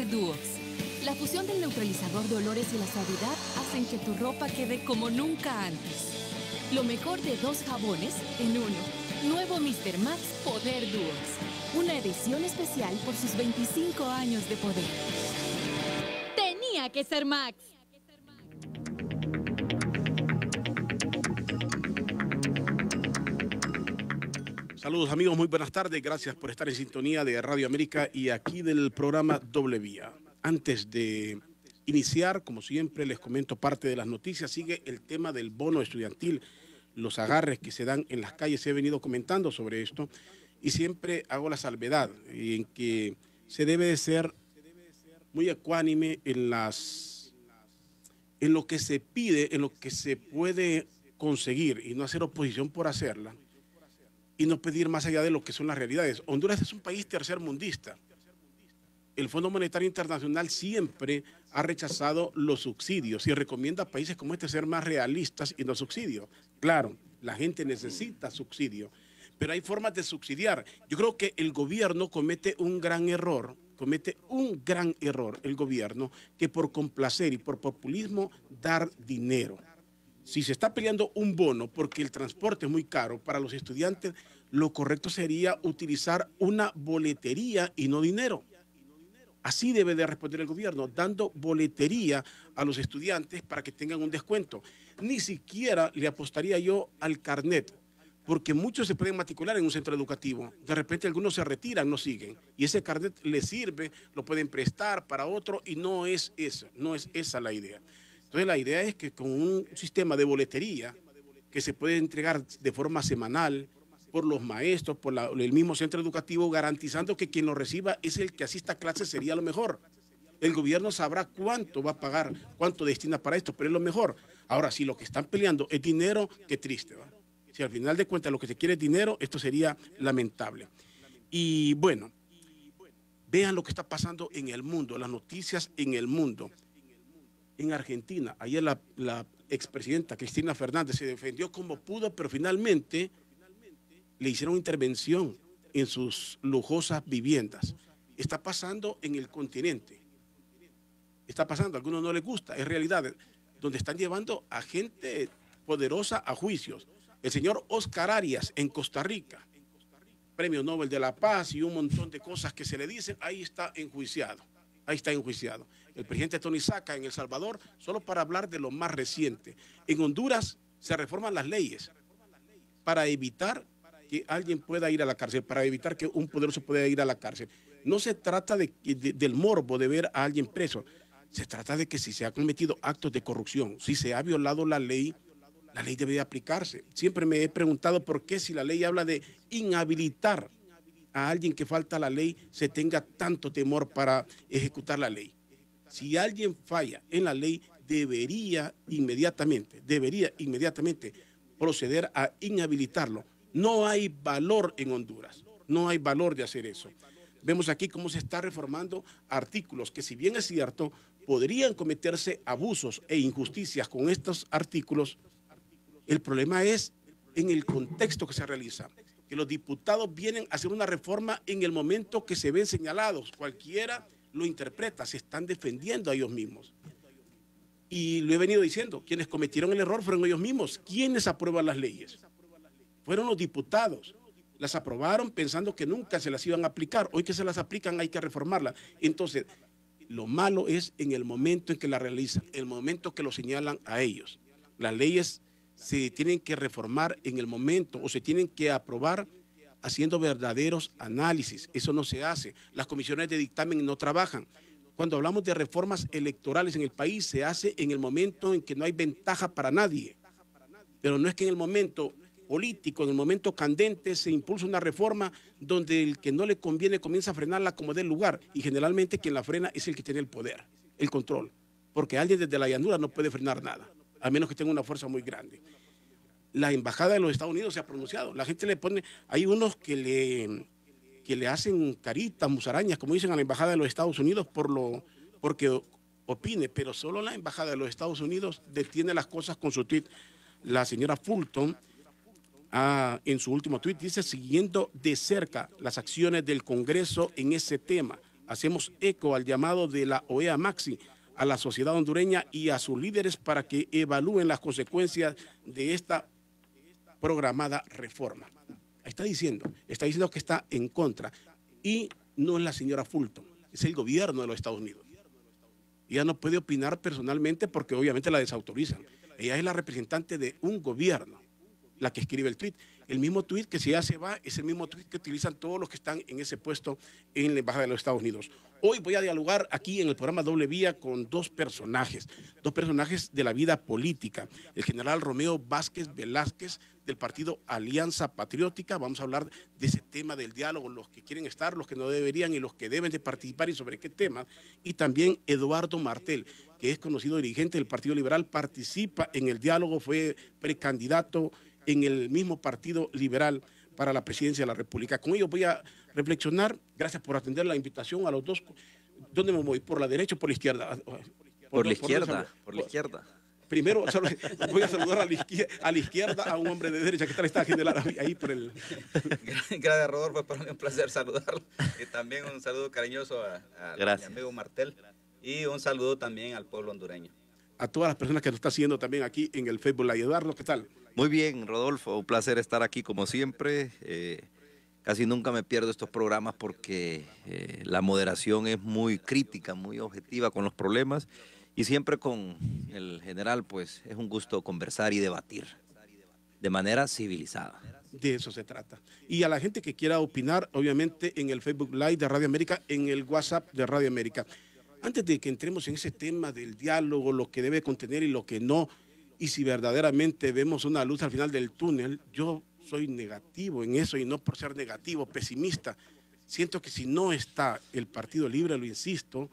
Poder Duox. La fusión del neutralizador de olores y la suavidad hacen que tu ropa quede como nunca antes. Lo mejor de 2 jabones en uno. Nuevo Mr. Max Poder Duox. Una edición especial por sus 25 años de poder. Tenía que ser Max. Saludos amigos, muy buenas tardes. Gracias por estar en sintonía de Radio América y aquí del programa Doble Vía. Antes de iniciar, como siempre, les comento parte de las noticias. Sigue el tema del bono estudiantil, los agarres que se dan en las calles. He venido comentando sobre esto y siempre hago la salvedad en que se debe de ser muy ecuánime en lo que se pide, en lo que se puede conseguir y no hacer oposición por hacerla y no pedir más allá de lo que son las realidades. Honduras es un país tercermundista. El Fondo Monetario Internacional siempre ha rechazado los subsidios y recomienda a países como este ser más realistas y no subsidios. Claro, la gente necesita subsidio, pero hay formas de subsidiar. Yo creo que el gobierno comete un gran error el gobierno, que por complacer y por populismo dar dinero. Si se está peleando un bono porque el transporte es muy caro para los estudiantes, lo correcto sería utilizar una boletería y no dinero. Así debe de responder el gobierno, dando boletería a los estudiantes para que tengan un descuento. Ni siquiera le apostaría yo al carnet, porque muchos se pueden matricular en un centro educativo. De repente algunos se retiran, no siguen. Y ese carnet les sirve, lo pueden prestar para otro y no es esa la idea. Entonces la idea es que con un sistema de boletería que se puede entregar de forma semanal por los maestros, por el mismo centro educativo, garantizando que quien lo reciba es el que asista a clases, sería lo mejor. El gobierno sabrá cuánto va a pagar, cuánto destina para esto, pero es lo mejor. Ahora, si lo que están peleando es dinero, qué triste, ¿va? Si al final de cuentas lo que se quiere es dinero, esto sería lamentable. Y bueno, vean lo que está pasando en el mundo, las noticias en el mundo. En Argentina, ayer la expresidenta Cristina Fernández se defendió como pudo, pero finalmente le hicieron intervención en sus lujosas viviendas. Está pasando en el continente. Está pasando, a algunos no les gusta, es realidad, donde están llevando a gente poderosa a juicios. El señor Oscar Arias en Costa Rica, Premio Nobel de la Paz y un montón de cosas que se le dicen, ahí está enjuiciado. Ahí está enjuiciado. El presidente Tony Saca en El Salvador, solo para hablar de lo más reciente. En Honduras se reforman las leyes para evitar que alguien pueda ir a la cárcel, para evitar que un poderoso pueda ir a la cárcel. No se trata del morbo de ver a alguien preso. Se trata de que si se han cometido actos de corrupción, si se ha violado la ley debe de aplicarse. Siempre me he preguntado por qué si la ley habla de inhabilitar a alguien que falta a la ley, se tenga tanto temor para ejecutar la ley. Si alguien falla en la ley, debería inmediatamente proceder a inhabilitarlo. No hay valor en Honduras, no hay valor de hacer eso. Vemos aquí cómo se está reformando artículos que, si bien es cierto, podrían cometerse abusos e injusticias con estos artículos. El problema es en el contexto que se realiza, que los diputados vienen a hacer una reforma en el momento que se ven señalados. Cualquiera lo interpreta, se están defendiendo a ellos mismos. Y lo he venido diciendo, quienes cometieron el error fueron ellos mismos. ¿Quiénes aprueban las leyes? Fueron los diputados. Las aprobaron pensando que nunca se las iban a aplicar. Hoy que se las aplican hay que reformarlas. Entonces, lo malo es en el momento en que la realizan, el momento que lo señalan a ellos. Las leyes se tienen que reformar en el momento o se tienen que aprobar haciendo verdaderos análisis. Eso no se hace. Las comisiones de dictamen no trabajan. Cuando hablamos de reformas electorales en el país, se hace en el momento en que no hay ventaja para nadie. Pero no es que en el momento político, en el momento candente, se impulsa una reforma donde el que no le conviene comienza a frenarla como dé lugar. Y generalmente quien la frena es el que tiene el poder, el control. Porque alguien desde la llanura no puede frenar nada, a menos que tenga una fuerza muy grande. La embajada de los Estados Unidos se ha pronunciado. La gente le pone, hay unos que le hacen caritas, musarañas, como dicen a la embajada de los Estados Unidos porque opine, pero solo la embajada de los Estados Unidos detiene las cosas con su tweet. La señora Fulton, en su último tweet, dice: siguiendo de cerca las acciones del Congreso en ese tema, hacemos eco al llamado de la OEA Maxi a la sociedad hondureña y a sus líderes para que evalúen las consecuencias de esta programada reforma. Está diciendo que está en contra, y no es la señora Fulton, es el gobierno de los Estados Unidos. Ella no puede opinar personalmente porque obviamente la desautorizan. Ella es la representante de un gobierno, la que escribe el tuit. El mismo tuit que si ella se va es el mismo tuit que utilizan todos los que están en ese puesto en la Embajada de los Estados Unidos. Hoy voy a dialogar aquí en el programa Doble Vía con dos personajes de la vida política. El general Romeo Vázquez Velázquez, del partido Alianza Patriótica. Vamos a hablar de ese tema del diálogo, los que quieren estar, los que no deberían y los que deben de participar y sobre qué tema. Y también Eduardo Martel, que es conocido dirigente del Partido Liberal, participa en el diálogo, fue precandidato en el mismo Partido Liberal para la presidencia de la República. Con ellos voy a reflexionar. Gracias por atender la invitación a los dos. ¿Dónde me voy? ¿Por la derecha o por la izquierda? Por la izquierda. Primero voy a saludar a la izquierda a un hombre de derecha. ¿Qué tal está, general? Ahí por el... Gracias, Rodolfo. Para mí un placer saludarlo. Y también un saludo cariñoso a mi amigo Martel. Y un saludo también al pueblo hondureño. A todas las personas que nos están siguiendo también aquí en el Facebook Live. Eduardo, ¿qué tal? Muy bien, Rodolfo. Un placer estar aquí como siempre. Casi nunca me pierdo estos programas porque la moderación es muy crítica, muy objetiva con los problemas. Y siempre con el general, pues es un gusto conversar y debatir de manera civilizada. De eso se trata. Y a la gente que quiera opinar, obviamente en el Facebook Live de Radio América, en el WhatsApp de Radio América. Antes de que entremos en ese tema del diálogo, lo que debe contener y lo que no, y si verdaderamente vemos una luz al final del túnel, yo soy negativo en eso, y no por ser negativo, pesimista. Siento que si no está el Partido Libre, lo insisto,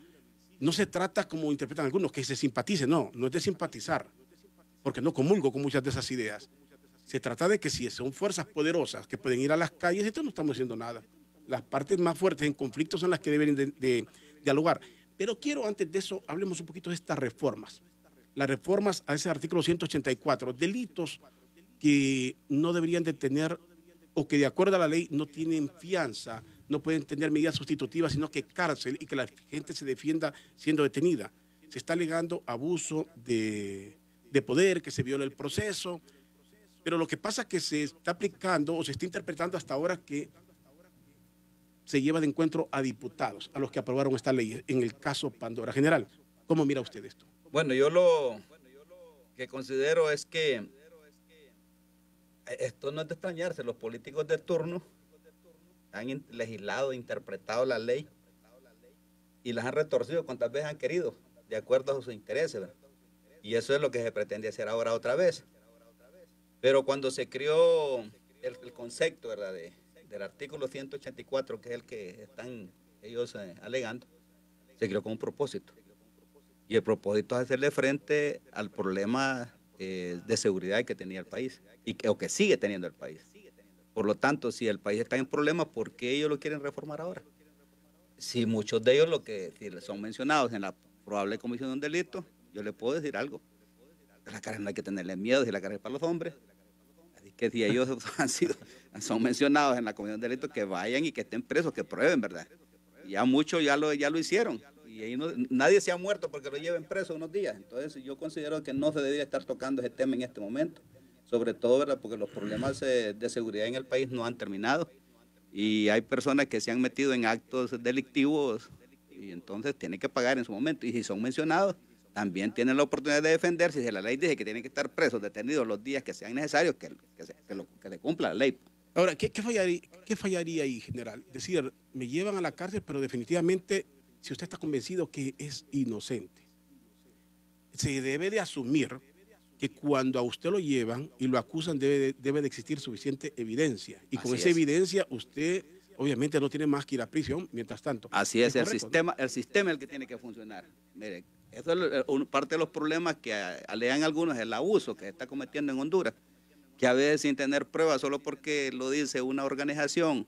no se trata, como interpretan algunos, que se simpatice. No es de simpatizar, porque no comulgo con muchas de esas ideas. Se trata de que si son fuerzas poderosas que pueden ir a las calles, entonces no estamos haciendo nada. Las partes más fuertes en conflicto son las que deben de dialogar. Pero quiero, antes de eso, hablemos un poquito de estas reformas. Las reformas a ese artículo 184, delitos que no deberían de tener, o que de acuerdo a la ley no tienen fianza, no pueden tener medidas sustitutivas, sino que cárcel, y que la gente se defienda siendo detenida. Se está alegando abuso de poder, que se viola el proceso, pero lo que pasa es que se está aplicando o se está interpretando hasta ahora que se lleva de encuentro a diputados, a los que aprobaron esta ley, en el caso Pandora. General, ¿cómo mira usted esto? Bueno, yo lo que considero es que esto no es de extrañarse. Los políticos de turno han legislado, interpretado la ley y las han retorcido cuantas veces han querido, de acuerdo a sus intereses, ¿verdad? Y eso es lo que se pretende hacer ahora otra vez. Pero cuando se creó el concepto, ¿verdad?, del artículo 184, que es el que están ellos alegando, se creó con un propósito. Y el propósito es hacerle frente al problema de seguridad que tenía el país, o que sigue teniendo el país. Por lo tanto, si el país está en problemas, ¿por qué ellos lo quieren reformar ahora? Si muchos de ellos si son mencionados en la probable comisión de un delito, yo le puedo decir algo. La cárcel no hay que tenerle miedo, si la cárcel es para los hombres. Así que si ellos son mencionados en la comisión de delito, que vayan y que estén presos, que prueben, ¿verdad? Ya muchos ya lo hicieron. Y ahí nadie se ha muerto porque lo lleven preso unos días. Entonces yo considero que no se debería estar tocando ese tema en este momento. Sobre todo, ¿verdad?, porque los problemas de seguridad en el país no han terminado. Y hay personas que se han metido en actos delictivos y entonces tienen que pagar en su momento. Y si son mencionados, también tienen la oportunidad de defenderse. Si la ley dice que tienen que estar presos, detenidos los días que sean necesarios, que se cumpla la ley. Ahora, ¿qué fallaría ahí, general? Decir, me llevan a la cárcel, pero definitivamente, si usted está convencido que es inocente, se debe de asumir que cuando a usted lo llevan y lo acusan debe de existir suficiente evidencia. Y con esa evidencia usted obviamente no tiene más que ir a prisión mientras tanto. Así es, el sistema es el que tiene que funcionar. Mire, eso es parte de los problemas que alegan algunos, el abuso que se está cometiendo en Honduras, que a veces sin tener pruebas, solo porque lo dice una organización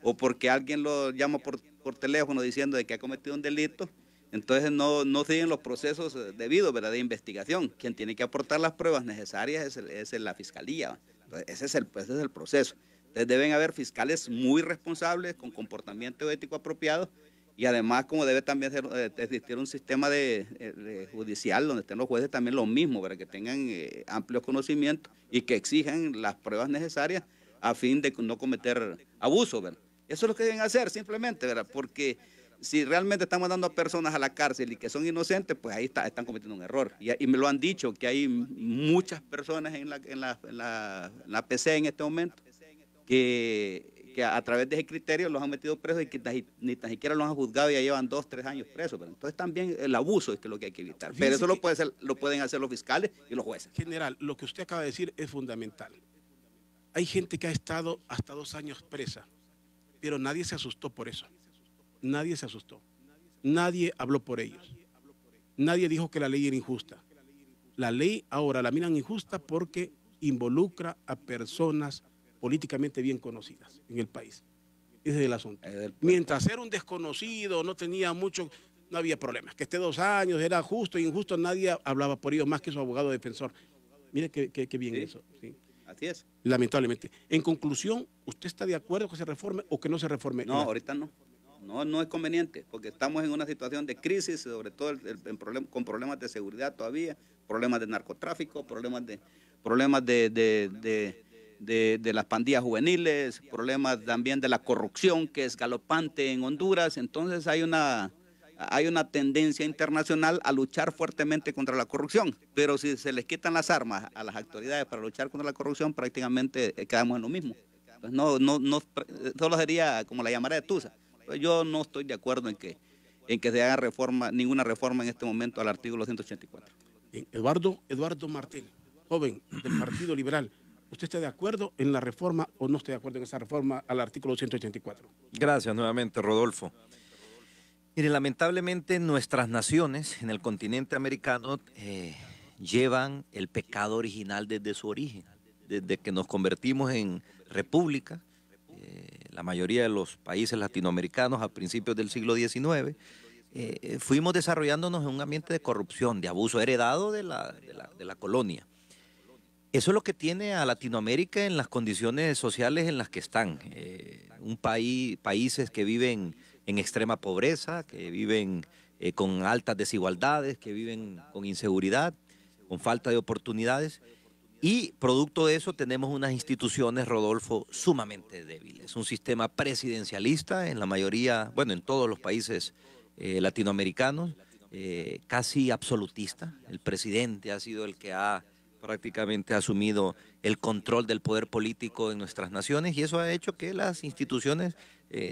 o porque alguien lo llama por teléfono diciendo de que ha cometido un delito, entonces no siguen los procesos debidos, ¿verdad?, de investigación. Quien tiene que aportar las pruebas necesarias es la fiscalía. Entonces, ese es el proceso. Entonces deben haber fiscales muy responsables, con comportamiento ético apropiado, Y además, como debe también existir un sistema de judicial donde estén los jueces también lo mismo, para que tengan amplios conocimientos y que exijan las pruebas necesarias a fin de no cometer abuso, ¿verdad? Eso es lo que deben hacer simplemente, ¿verdad? Porque si realmente están mandando a personas a la cárcel y que son inocentes, pues ahí están cometiendo un error. Y me lo han dicho, que hay muchas personas en la PC en este momento que a través de ese criterio los han metido presos y que ni tan siquiera los han juzgado y ya llevan 2, 3 años presos. Pero entonces también el abuso es lo que hay que evitar. Pero eso lo pueden hacer los fiscales y los jueces. General, lo que usted acaba de decir es fundamental. Hay gente que ha estado hasta 2 años presa, pero nadie se asustó por eso. Nadie se asustó. Nadie habló por ellos. Nadie dijo que la ley era injusta. La ley ahora la miran injusta porque involucra a personas políticamente bien conocidas en el país. Ese es el asunto. Mientras era un desconocido, no tenía mucho, no había problemas. Que esté 2 años, era justo e injusto, nadie hablaba por ellos más que su abogado defensor. Mire qué bien eso. ¿Sí? Así es. Lamentablemente. En conclusión, ¿usted está de acuerdo que se reforme o que no se reforme? No, ahorita no. No es conveniente, porque estamos en una situación de crisis, sobre todo con problemas de seguridad todavía, problemas de narcotráfico, problemas de las pandillas juveniles, problemas también de la corrupción que es galopante en Honduras. Entonces hay una tendencia internacional a luchar fuertemente contra la corrupción, pero si se les quitan las armas a las autoridades para luchar contra la corrupción, prácticamente quedamos en lo mismo. Entonces solo sería como la llamaré de Tusa. Yo no estoy de acuerdo en que se haga ninguna reforma en este momento al artículo 184. Eduardo Martín, joven del Partido Liberal, ¿usted está de acuerdo en la reforma o no está de acuerdo en esa reforma al artículo 184? Gracias nuevamente, Rodolfo. Mire, lamentablemente nuestras naciones en el continente americano llevan el pecado original desde su origen, desde que nos convertimos en república. La mayoría de los países latinoamericanos a principios del siglo XIX, fuimos desarrollándonos en un ambiente de corrupción, de abuso heredado de la colonia. Eso es lo que tiene a Latinoamérica en las condiciones sociales en las que están. Países que viven en extrema pobreza, que viven con altas desigualdades, que viven con inseguridad, con falta de oportunidades. Y producto de eso tenemos unas instituciones, Rodolfo, sumamente débiles. Un sistema presidencialista en la mayoría, bueno, en todos los países latinoamericanos, casi absolutista. El presidente ha sido el que ha prácticamente asumido el control del poder político en nuestras naciones y eso ha hecho que las instituciones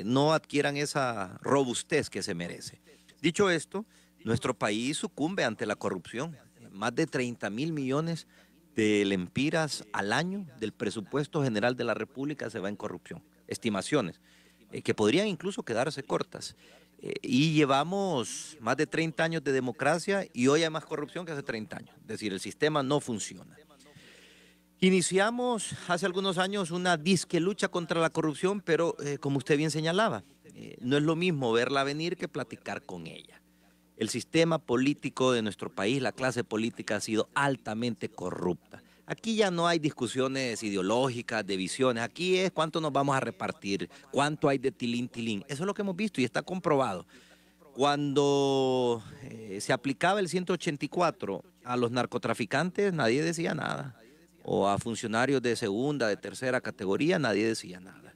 no adquieran esa robustez que se merece. Dicho esto, nuestro país sucumbe ante la corrupción. Más de 30.000 millones de lempiras al año del presupuesto general de la República se va en corrupción. Estimaciones que podrían incluso quedarse cortas. Y llevamos más de 30 años de democracia y hoy hay más corrupción que hace 30 años. Es decir, el sistema no funciona. Iniciamos hace algunos años una disque lucha contra la corrupción, pero como usted bien señalaba, no es lo mismo verla venir que platicar con ella. El sistema político de nuestro país, la clase política ha sido altamente corrupta. Aquí ya no hay discusiones ideológicas, de visiones. Aquí es cuánto nos vamos a repartir, cuánto hay de tilín, tilín. Eso es lo que hemos visto y está comprobado. Cuando se aplicaba el 184 a los narcotraficantes, nadie decía nada. O a funcionarios de segunda, de tercera categoría, nadie decía nada.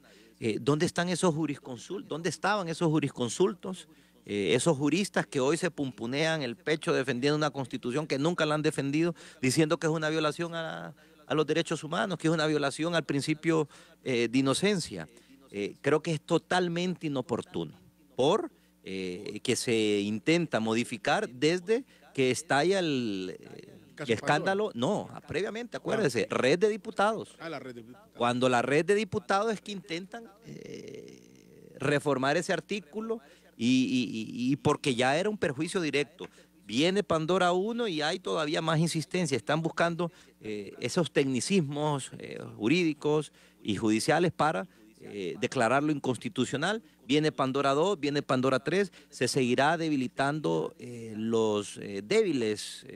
¿Dónde están esos jurisconsultos? ¿Dónde estaban esos jurisconsultos? Esos juristas que hoy se pumpunean el pecho defendiendo una constitución que nunca la han defendido, diciendo que es una violación a los derechos humanos, que es una violación al principio de inocencia. Creo que es totalmente inoportuno que se intenta modificar desde que estalla el escándalo. No, previamente, acuérdese, red de diputados. La red de diputados. Cuando la red de diputados es que intentan reformar ese artículo y porque ya era un perjuicio directo. Viene Pandora 1 y hay todavía más insistencia. Están buscando esos tecnicismos jurídicos y judiciales para declararlo inconstitucional. Viene Pandora 2, viene Pandora 3. Se seguirá debilitando los débiles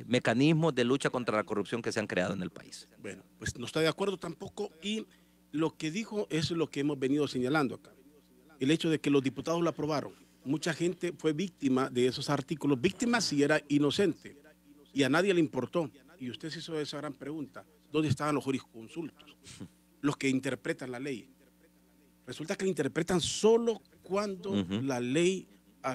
mecanismos de lucha contra la corrupción que se han creado en el país. Bueno, pues no está de acuerdo tampoco y lo que dijo es lo que hemos venido señalando acá. El hecho de que los diputados lo aprobaron mucha gente fue víctima de esos artículos, víctima si era inocente, y a nadie le importó. Y usted se hizo esa gran pregunta, ¿dónde estaban los jurisconsultos? Los que interpretan la ley. Resulta que la interpretan solo cuando la ley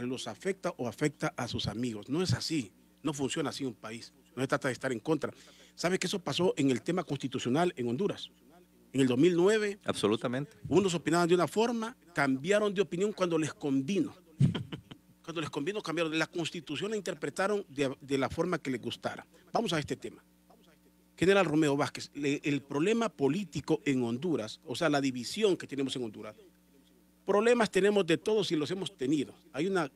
los afecta o afecta a sus amigos. No es así, no funciona así un país, no se trata de estar en contra. ¿Sabe que eso pasó en el tema constitucional en Honduras? En el 2009. Absolutamente. Unos opinaban de una forma, cambiaron de opinión cuando les convino. Cuando les convino, cambiaron. La Constitución la interpretaron de la forma que les gustara. Vamos a este tema. General Romeo Vázquez, el problema político en Honduras, o sea, la división que tenemos en Honduras, problemas tenemos de todos y los hemos tenido. Hay una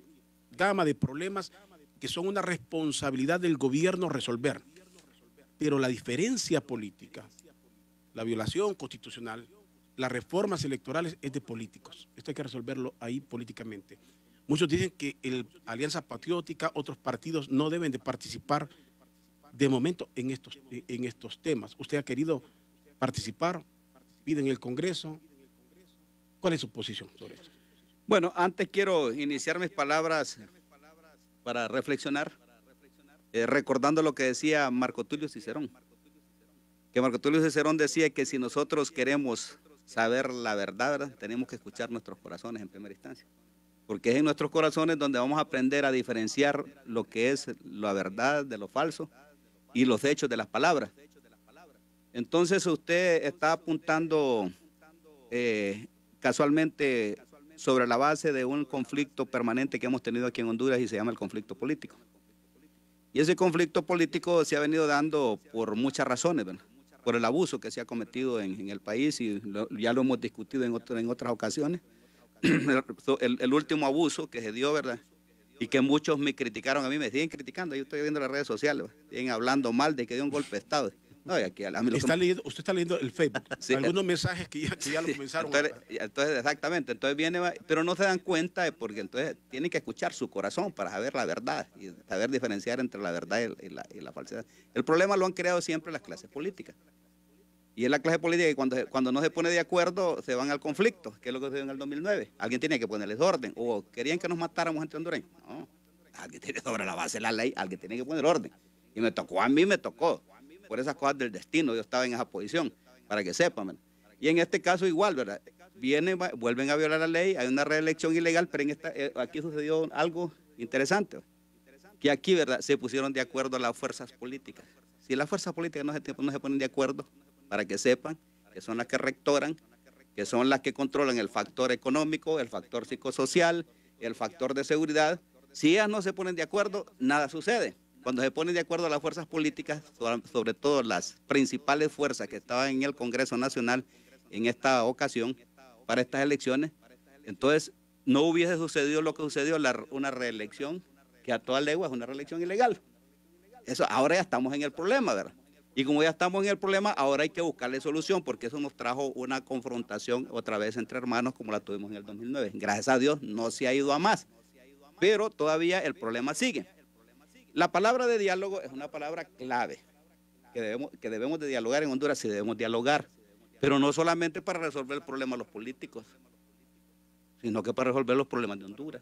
gama de problemas que son una responsabilidad del gobierno resolver. Pero la diferencia política, la violación constitucional, las reformas electorales es de políticos. Esto hay que resolverlo ahí políticamente. Muchos dicen que Alianza Patriótica, otros partidos no deben de participar de momento en estos temas. ¿Usted ha querido participar? ¿Pide en el Congreso? ¿Cuál es su posición sobre eso? Bueno, antes quiero iniciar mis palabras para reflexionar, recordando lo que decía Marco Tulio Cicerón. Que Marco Tulio Cicerón decía que si nosotros queremos saber la verdad, tenemos que escuchar nuestros corazones en primera instancia. Porque es en nuestros corazones donde vamos a aprender a diferenciar lo que es la verdad de lo falso y los hechos de las palabras. Entonces usted está apuntando casualmente sobre la base de un conflicto permanente que hemos tenido aquí en Honduras y se llama el conflicto político. Y ese conflicto político se ha venido dando por muchas razones, ¿verdad? Por el abuso que se ha cometido en el país y ya lo hemos discutido en otras ocasiones. El último abuso que se dio, ¿verdad? Y que muchos me criticaron, a mí me siguen criticando, yo estoy viendo las redes sociales, siguen hablando mal de que dio un golpe de Estado. No, y aquí a mí usted está leyendo el Facebook, sí, algunos mensajes que ya lo comenzaron. Entonces, exactamente, entonces viene, pero no se dan cuenta porque entonces tienen que escuchar su corazón para saber la verdad y saber diferenciar entre la verdad y la falsedad. El problema lo han creado siempre las clases políticas. Y es la clase política que cuando no se pone de acuerdo se van al conflicto, que es lo que sucedió en el 2009. Alguien tiene que ponerles orden, o querían que nos matáramos entre hondureños. No, alguien tiene sobre la base de la ley, alguien tiene que poner orden. Y me tocó, a mí me tocó, por esas cosas del destino, yo estaba en esa posición, para que sepan, ¿verdad? Y en este caso igual, ¿verdad? Vuelven a violar la ley, hay una reelección ilegal, pero aquí sucedió algo interesante, que aquí, ¿verdad?, se pusieron de acuerdo las fuerzas políticas. Si las fuerzas políticas no se ponen de acuerdo, para que sepan que son las que rectoran, que son las que controlan el factor económico, el factor psicosocial, el factor de seguridad. Si ellas no se ponen de acuerdo, nada sucede. Cuando se ponen de acuerdo las fuerzas políticas, sobre todo las principales fuerzas que estaban en el Congreso Nacional en esta ocasión, para estas elecciones, entonces no hubiese sucedido lo que sucedió, una reelección que a toda legua es una reelección ilegal. Eso, ahora ya estamos en el problema, ¿verdad? Y como ya estamos en el problema, ahora hay que buscarle solución, porque eso nos trajo una confrontación otra vez entre hermanos como la tuvimos en el 2009. Gracias a Dios no se ha ido a más, pero todavía el problema sigue. La palabra de diálogo es una palabra clave, que debemos de dialogar en Honduras, sí debemos dialogar, pero no solamente para resolver el problema de los políticos, sino que para resolver los problemas de Honduras.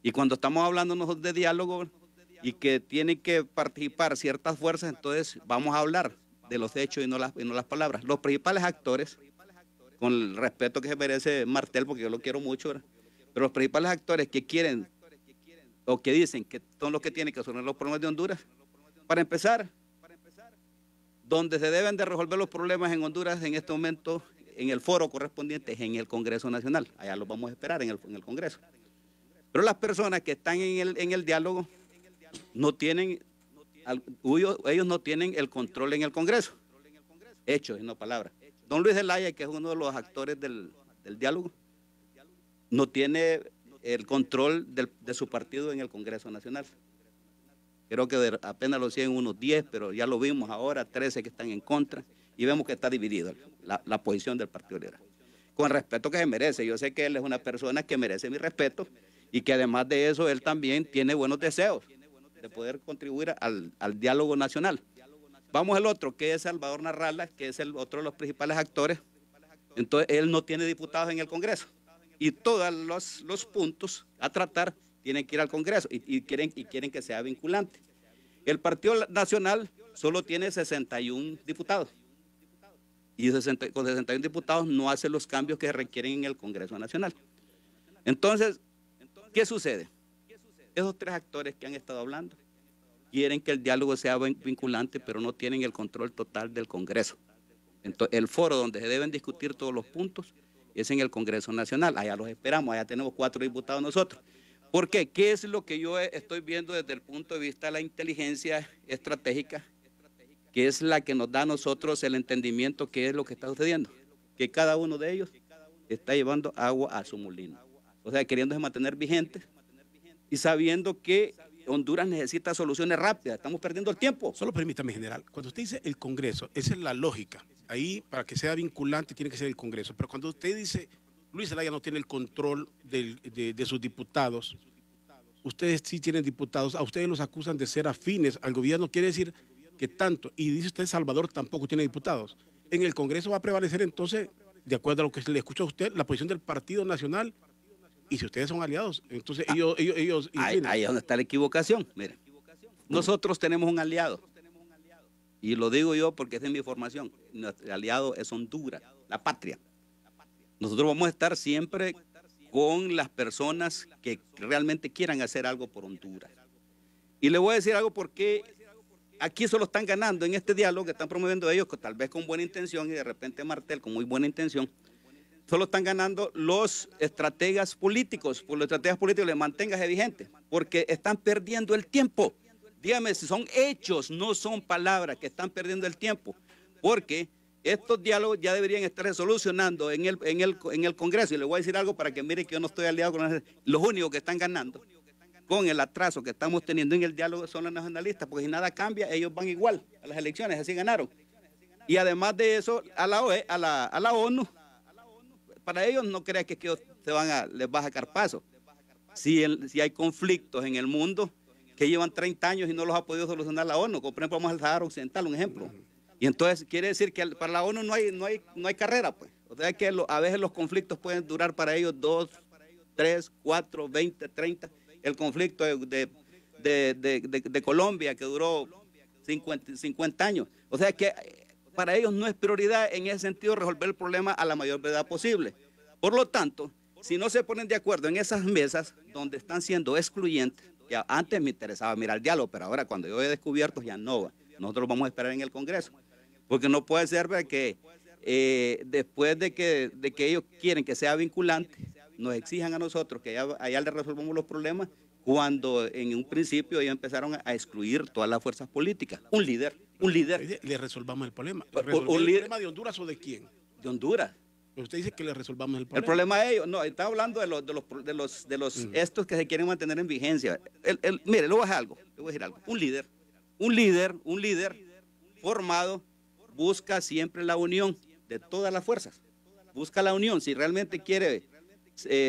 Y cuando estamos hablando nosotros de diálogo, y que tienen que participar ciertas fuerzas, entonces vamos a hablar de los hechos y no las palabras. Los principales actores, con el respeto que se merece Martel, porque yo lo quiero mucho, ¿verdad?, pero los principales actores que quieren o que dicen que son los que tienen que resolver los problemas de Honduras, para empezar, donde se deben de resolver los problemas en Honduras en este momento, en el foro correspondiente, es en el Congreso Nacional. Allá los vamos a esperar en el Congreso. Pero las personas que están en el diálogo, ellos no tienen el control en el Congreso, hechos y no palabras. Don Luis Zelaya, que es uno de los actores del diálogo, no tiene el control de su partido en el Congreso Nacional. Creo que apenas lo siguen unos 10, pero ya lo vimos ahora, 13 que están en contra, y vemos que está dividido la posición del Partido Liberal. Con el respeto que se merece, yo sé que él es una persona que merece mi respeto, y que además de eso, él también tiene buenos deseos de poder contribuir al diálogo nacional. Vamos al otro, que es Salvador Narrala, que es otro de los principales actores. Entonces, él no tiene diputados en el Congreso. y todos los puntos a tratar tienen que ir al Congreso y quieren que sea vinculante. El Partido Nacional solo tiene 61 diputados y con 61 diputados no hace los cambios que requieren en el Congreso Nacional. Entonces, ¿qué sucede? Esos tres actores que han estado hablando quieren que el diálogo sea vinculante, pero no tienen el control total del Congreso. Entonces, el foro donde se deben discutir todos los puntos es en el Congreso Nacional. Allá los esperamos, allá tenemos 4 diputados nosotros. ¿Por qué? ¿Qué es lo que yo estoy viendo desde el punto de vista de la inteligencia estratégica, que es la que nos da a nosotros el entendimiento qué es lo que está sucediendo? Que cada uno de ellos está llevando agua a su molino. O sea, queriéndose mantener vigentes y sabiendo que Honduras necesita soluciones rápidas. Estamos perdiendo el tiempo. Solo permítame, general. Cuando usted dice el Congreso, esa es la lógica. Ahí, para que sea vinculante, tiene que ser el Congreso. Pero cuando usted dice Luis Zelaya no tiene el control de sus diputados, ustedes sí tienen diputados, a ustedes los acusan de ser afines al gobierno, quiere decir que tanto, y dice usted Salvador tampoco tiene diputados. En el Congreso va a prevalecer entonces, de acuerdo a lo que le escucha a usted, la posición del Partido Nacional, y si ustedes son aliados, entonces ellos ahí es donde está la equivocación. Miren, nosotros tenemos un aliado, y lo digo yo porque es de mi formación. Nuestro aliado es Honduras, la patria. Nosotros vamos a estar siempre con las personas que realmente quieran hacer algo por Honduras. Y le voy a decir algo porque aquí solo están ganando en este diálogo que están promoviendo ellos, tal vez con buena intención, y de repente Martel con muy buena intención. Solo están ganando los estrategas políticos. Por los estrategas políticos les manténgase vigente, porque están perdiendo el tiempo. Dígame si son hechos, no son palabras, que están perdiendo el tiempo, porque estos diálogos ya deberían estar solucionando en el Congreso. Y le voy a decir algo para que mire que yo no estoy aliado con los únicos que están ganando con el atraso que estamos teniendo en el diálogo son los nacionalistas, porque si nada cambia, ellos van igual a las elecciones, así ganaron. Y además de eso, a la ONU, para ellos no crea que les va a sacar paso. Si hay conflictos en el mundo que llevan 30 años y no los ha podido solucionar la ONU, como por ejemplo vamos al Sahara Occidental, un ejemplo. Y entonces quiere decir que para la ONU no hay carrera, pues. O sea que a veces los conflictos pueden durar para ellos 2, 3, 4, 20, 30. El conflicto de Colombia que duró 50 años. O sea que para ellos no es prioridad en ese sentido resolver el problema a la mayor brevedad posible. Por lo tanto, si no se ponen de acuerdo en esas mesas donde están siendo excluyentes, que antes me interesaba mirar el diálogo, pero ahora cuando yo he descubierto ya no va. Nosotros vamos a esperar en el Congreso, porque no puede ser que después de que ellos quieren que sea vinculante, nos exijan a nosotros que allá le resolvamos los problemas, cuando en un principio ellos empezaron a excluir todas las fuerzas políticas. Un líder. Le resolvamos el problema. ¿El problema de Honduras o de quién? De Honduras. Pero usted dice que le resolvamos el problema. El problema de ellos, no, está hablando de los estos que se quieren mantener en vigencia. Mire, le voy a decir algo. Un líder formado busca siempre la unión de todas las fuerzas. Busca la unión. Si realmente quiere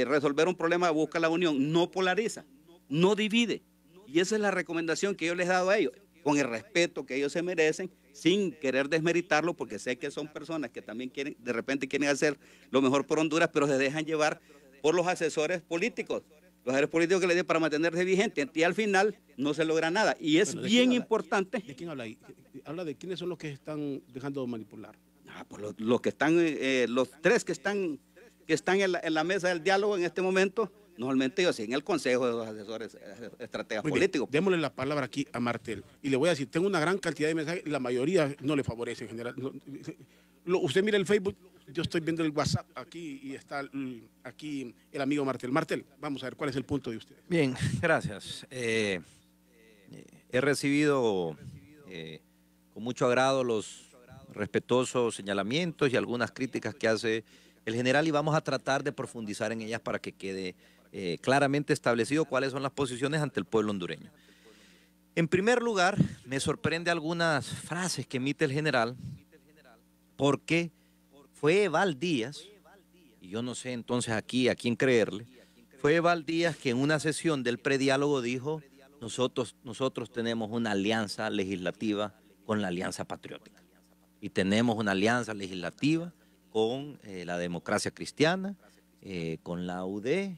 resolver un problema, busca la unión. No polariza, no divide. Y esa es la recomendación que yo les he dado a ellos, con el respeto que ellos se merecen, sin querer desmeritarlo, porque sé que son personas que también de repente quieren hacer lo mejor por Honduras, pero se dejan llevar por los asesores políticos. Los asesores políticos que le den para mantenerse vigente, y al final no se logra nada. Y es bien importante. ¿De quién habla ahí? Habla de quiénes son los que están dejando manipular. Pues los que están, los tres que están en la mesa del diálogo en este momento, normalmente yo sí, en el Consejo de los Asesores Estrategas Políticos. Démosle la palabra aquí a Martel. Y le voy a decir, tengo una gran cantidad de mensajes, la mayoría no le favorece en general. Usted mira el Facebook, yo estoy viendo el WhatsApp aquí y está aquí el amigo Martel. Martel, vamos a ver cuál es el punto de usted. Bien, gracias. He recibido con mucho agrado los respetuosos señalamientos y algunas críticas que hace el general, y vamos a tratar de profundizar en ellas para que quede claramente establecido cuáles son las posiciones ante el pueblo hondureño. En primer lugar, me sorprende algunas frases que emite el general, porque fue Eval Díaz, y yo no sé entonces aquí a quién creerle, fue Eval Díaz que en una sesión del prediálogo dijo: nosotros tenemos una alianza legislativa con la Alianza Patriótica, y tenemos una alianza legislativa con la Democracia Cristiana, con la UD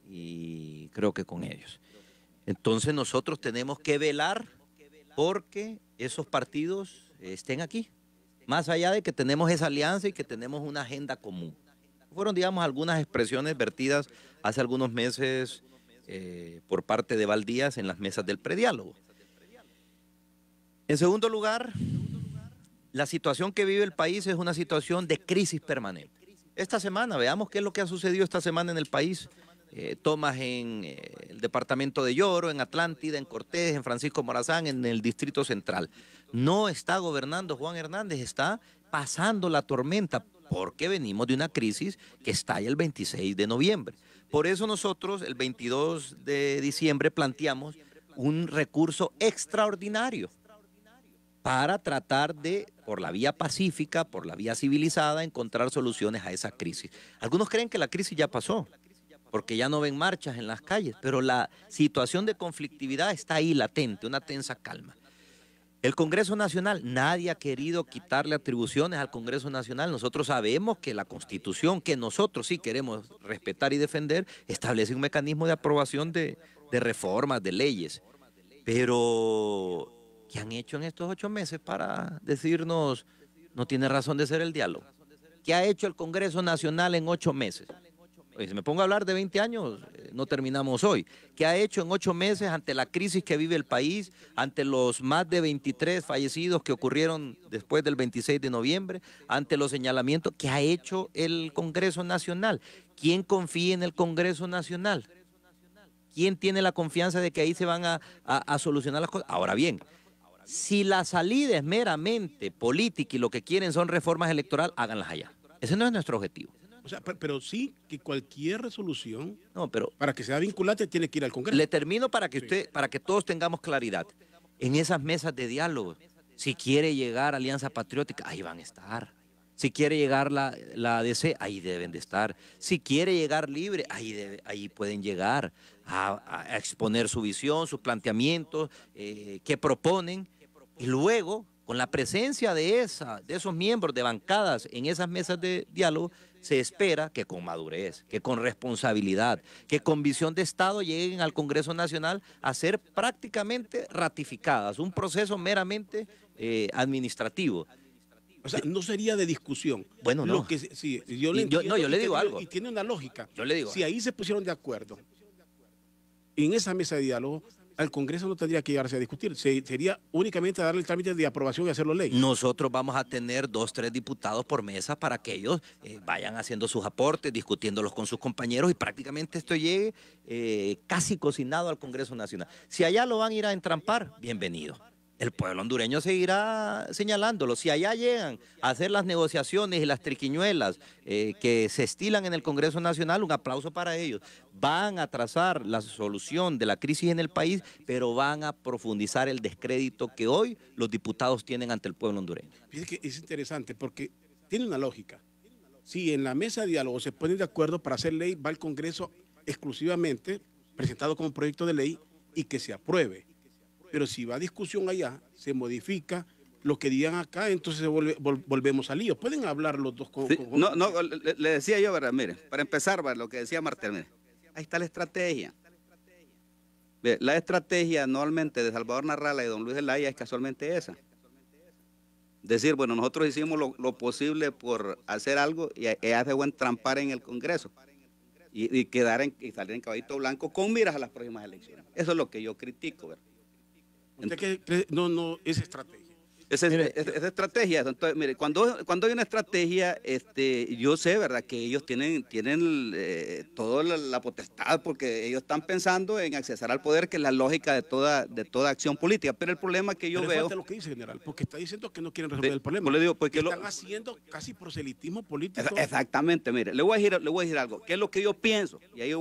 y creo que con ellos. Entonces nosotros tenemos que velar porque esos partidos estén aquí, más allá de que tenemos esa alianza y que tenemos una agenda común. Fueron, digamos, algunas expresiones vertidas hace algunos meses por parte de Valdías en las mesas del prediálogo. En segundo lugar, la situación que vive el país es una situación de crisis permanente. Esta semana, veamos qué es lo que ha sucedido esta semana en el país. Tomas en el departamento de Lloro, en Atlántida, en Cortés, en Francisco Morazán, en el Distrito Central. No está gobernando Juan Hernández, está pasando la tormenta porque venimos de una crisis que estalla el 26 de noviembre. Por eso nosotros el 22 de diciembre planteamos un recurso extraordinario para tratar de, por la vía pacífica, por la vía civilizada, encontrar soluciones a esa crisis. Algunos creen que la crisis ya pasó, porque ya no ven marchas en las calles, pero la situación de conflictividad está ahí latente, una tensa calma. El Congreso Nacional, nadie ha querido quitarle atribuciones al Congreso Nacional. Nosotros sabemos que la Constitución, que nosotros sí queremos respetar y defender, establece un mecanismo de aprobación de reformas, de leyes. Pero, ¿qué han hecho en estos 8 meses para decirnos no tiene razón de ser el diálogo? ¿Qué ha hecho el Congreso Nacional en 8 meses? Oye, si me pongo a hablar de 20 años, no terminamos hoy. ¿Qué ha hecho en 8 meses ante la crisis que vive el país, ante los más de 23 fallecidos que ocurrieron después del 26 de noviembre, ante los señalamientos? ¿Qué ha hecho el Congreso Nacional? ¿Quién confía en el Congreso Nacional? ¿Quién tiene la confianza de que ahí se van a solucionar las cosas? Ahora bien, si la salida es meramente política y lo que quieren son reformas electorales, háganlas allá. Ese no es nuestro objetivo. O sea, pero sí que cualquier resolución, no, pero para que sea vinculante, tiene que ir al Congreso. Le termino para que para que todos tengamos claridad. En esas mesas de diálogo, si quiere llegar Alianza Patriótica, ahí van a estar. Si quiere llegar la ADC, ahí deben de estar. Si quiere llegar Libre, ahí pueden llegar a exponer su visión, sus planteamientos, qué proponen. Y luego, con la presencia de esos miembros de bancadas en esas mesas de diálogo, se espera que con madurez, que con responsabilidad, que con visión de Estado lleguen al Congreso Nacional a ser prácticamente ratificadas, un proceso meramente administrativo. O sea, no sería de discusión. Bueno, no. Yo le digo algo. Y tiene una lógica. Yo le digo. Si ahí se pusieron de acuerdo, en esa mesa de diálogo, al Congreso no tendría que llegarse a discutir. Sería únicamente darle el trámite de aprobación y hacerlo ley. Nosotros vamos a tener 2, 3 diputados por mesa para que ellos vayan haciendo sus aportes, discutiéndolos con sus compañeros y prácticamente esto llegue casi cocinado al Congreso Nacional. Si allá lo van a ir a entrampar, bienvenido. El pueblo hondureño seguirá señalándolo. Si allá llegan a hacer las negociaciones y las triquiñuelas que se estilan en el Congreso Nacional, un aplauso para ellos. Van a trazar la solución de la crisis en el país, pero van a profundizar el descrédito que hoy los diputados tienen ante el pueblo hondureño. Fíjate que es interesante porque tiene una lógica. Si en la mesa de diálogo se ponen de acuerdo para hacer ley, va al Congreso exclusivamente presentado como proyecto de ley y que se apruebe. Pero si va a discusión allá, se modifica lo que digan acá, entonces volvemos al lío. Pueden hablar los dos con... Sí, le decía yo, ¿verdad? Mire, para empezar, ¿verdad? Lo que decía Martel, mire, ahí está la estrategia. La estrategia normalmente de Salvador Narrala y don Luis Zelaya es casualmente esa. Decir, bueno, nosotros hicimos lo posible por hacer algo y hace buen trampar en el Congreso y salir en caballito blanco con miras a las próximas elecciones. Eso es lo que yo critico, ¿verdad? ¿Usted qué cree? No, es estrategia. Esa estrategia. Entonces, mire, cuando hay una estrategia, yo sé, ¿verdad?, que ellos tienen toda la potestad, porque ellos están pensando en accesar al poder, que es la lógica de toda acción política. Pero el problema que yo veo... Falta lo que dice, general, porque está diciendo que no quieren resolver el problema. Pues le digo, porque están haciendo casi proselitismo político. Exactamente, mire, le voy a decir algo. ¿Qué es lo que yo pienso? Y ahí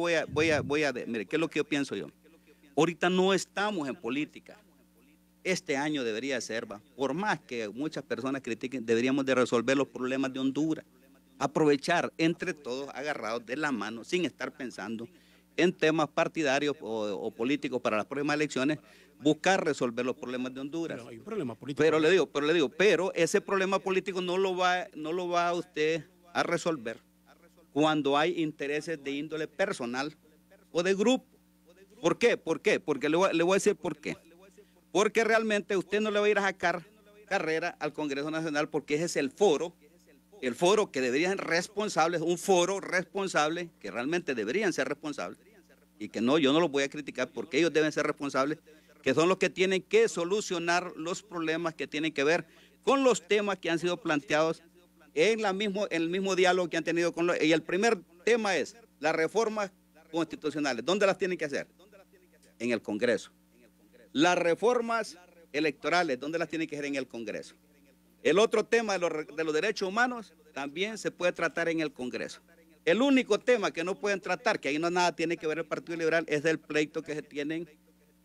mire, ¿qué es lo que yo pienso yo? Ahorita no estamos en política. Este año debería ser, por más que muchas personas critiquen, deberíamos de resolver los problemas de Honduras. Aprovechar entre todos agarrados de la mano, sin estar pensando en temas partidarios o políticos para las próximas elecciones, buscar resolver los problemas de Honduras. Pero hay un problema político. Pero ese problema político no lo va usted a resolver cuando hay intereses de índole personal o de grupo. ¿Por qué? Porque le voy a decir por qué. Porque realmente usted no le va a ir a sacar carrera al Congreso Nacional, porque ese es el foro que deberían ser responsables, un foro responsable, que realmente deberían ser responsables, y que no, yo no los voy a criticar porque ellos deben ser responsables, que son los que tienen que solucionar los problemas que tienen que ver con los temas que han sido planteados en el mismo diálogo que han tenido con y el primer tema es las reformas constitucionales. ¿Dónde las tienen que hacer? En el Congreso. Las reformas electorales, ¿dónde las tienen que hacer? En el Congreso. El otro tema de los derechos humanos también se puede tratar en el Congreso. El único tema que no pueden tratar, que ahí no nada tiene que ver el Partido Liberal, es el pleito que se tienen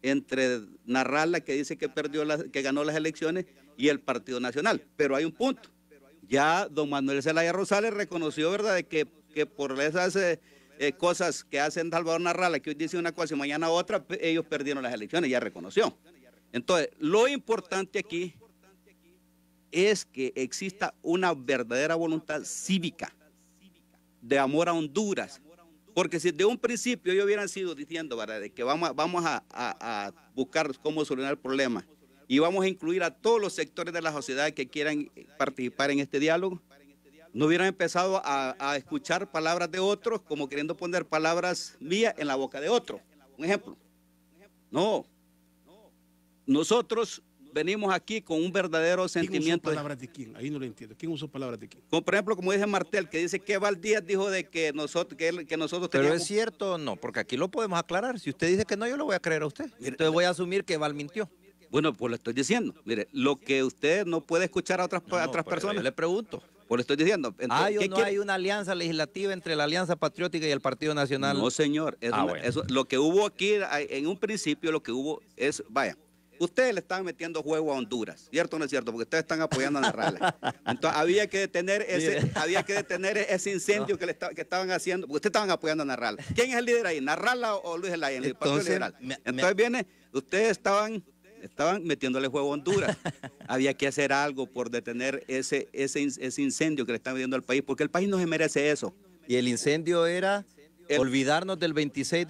entre Narrala, que dice que ganó las elecciones, y el Partido Nacional. Pero hay un punto. Ya don Manuel Zelaya Rosales reconoció, ¿verdad?, de que por esas cosas que hacen Salvador Narrala, que hoy dice una cosa y mañana otra, ellos perdieron las elecciones, ya reconoció. Entonces, lo importante aquí es que exista una verdadera voluntad cívica de amor a Honduras, porque si de un principio ellos hubieran sido diciendo, ¿verdad?, de que vamos a buscar cómo solucionar el problema y vamos a incluir a todos los sectores de la sociedad que quieran participar en este diálogo, no hubieran empezado a escuchar palabras de otros como queriendo poner palabras mías en la boca de otro. Un ejemplo. No. Nosotros venimos aquí con un verdadero sentimiento. ¿Quién usó palabras de quién? Ahí no lo entiendo. ¿Quién usó palabras de quién? Como por ejemplo, como dice Martel, que dice que Valdías dijo de que nosotros teníamos... ¿Pero es cierto o no? Porque aquí lo podemos aclarar. Si usted dice que no, yo lo voy a creer a usted. Entonces voy a asumir que Val mintió. Bueno, pues lo estoy diciendo. Mire, lo que usted no puede escuchar a otras personas. Yo le pregunto. Pues lo estoy diciendo. Entonces, hay una alianza legislativa entre la Alianza Patriótica y el Partido Nacional. No, señor. Bueno. Lo que hubo aquí, en un principio, lo que hubo es, vaya, ustedes le están metiendo juego a Honduras, ¿cierto o no es cierto? Porque ustedes están apoyando a Narrala. Entonces había que detener ese incendio que estaban haciendo, porque ustedes estaban apoyando a Narrala. ¿Quién es el líder ahí? ¿Narrala o Luis Zelaya en el Partido Liberal? Entonces ustedes estaban metiéndole juego a Honduras. Había que hacer algo por detener ese incendio que le están metiendo al país, porque el país no se merece eso. Y el incendio era... olvidarnos del 26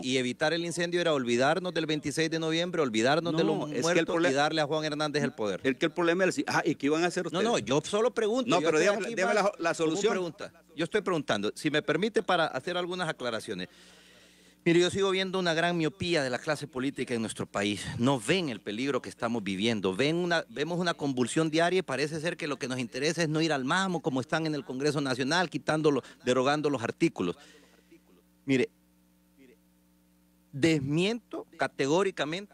y evitar el incendio era olvidarnos del 26 de noviembre, olvidarnos de los muertos y darle a Juan Hernández el poder. El problema es, ¿y qué iban a hacer ustedes? No, yo solo pregunto. No, pero dígame la solución. Yo estoy preguntando, si me permite, para hacer algunas aclaraciones. Mire, yo sigo viendo una gran miopía de la clase política en nuestro país. No ven el peligro que estamos viviendo. Vemos una convulsión diaria y parece ser que lo que nos interesa es no ir al mamo como están en el Congreso Nacional, derogando los artículos. Mire, desmiento categóricamente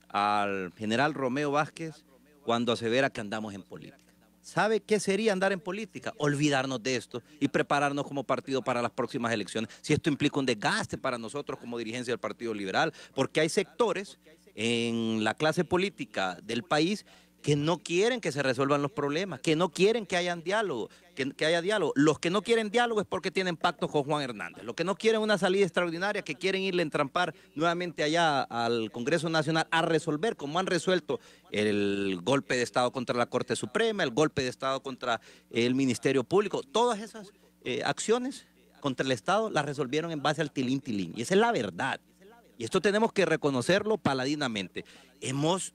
al general Romeo Vázquez cuando asevera que andamos en política. ¿Sabe qué sería andar en política? Olvidarnos de esto y prepararnos como partido para las próximas elecciones. Si esto implica un desgaste para nosotros como dirigencia del Partido Liberal, porque hay sectores en la clase política del país que no quieren que se resuelvan los problemas, que no quieren que haya diálogo, que haya diálogo. Los que no quieren diálogo es porque tienen pactos con Juan Hernández. Los que no quieren una salida extraordinaria, que quieren irle a entrampar nuevamente allá al Congreso Nacional a resolver, como han resuelto el golpe de Estado contra la Corte Suprema, el golpe de Estado contra el Ministerio Público. Todas esas acciones contra el Estado las resolvieron en base al tilín-tilín. Y esa es la verdad. Y esto tenemos que reconocerlo paladinamente. Hemos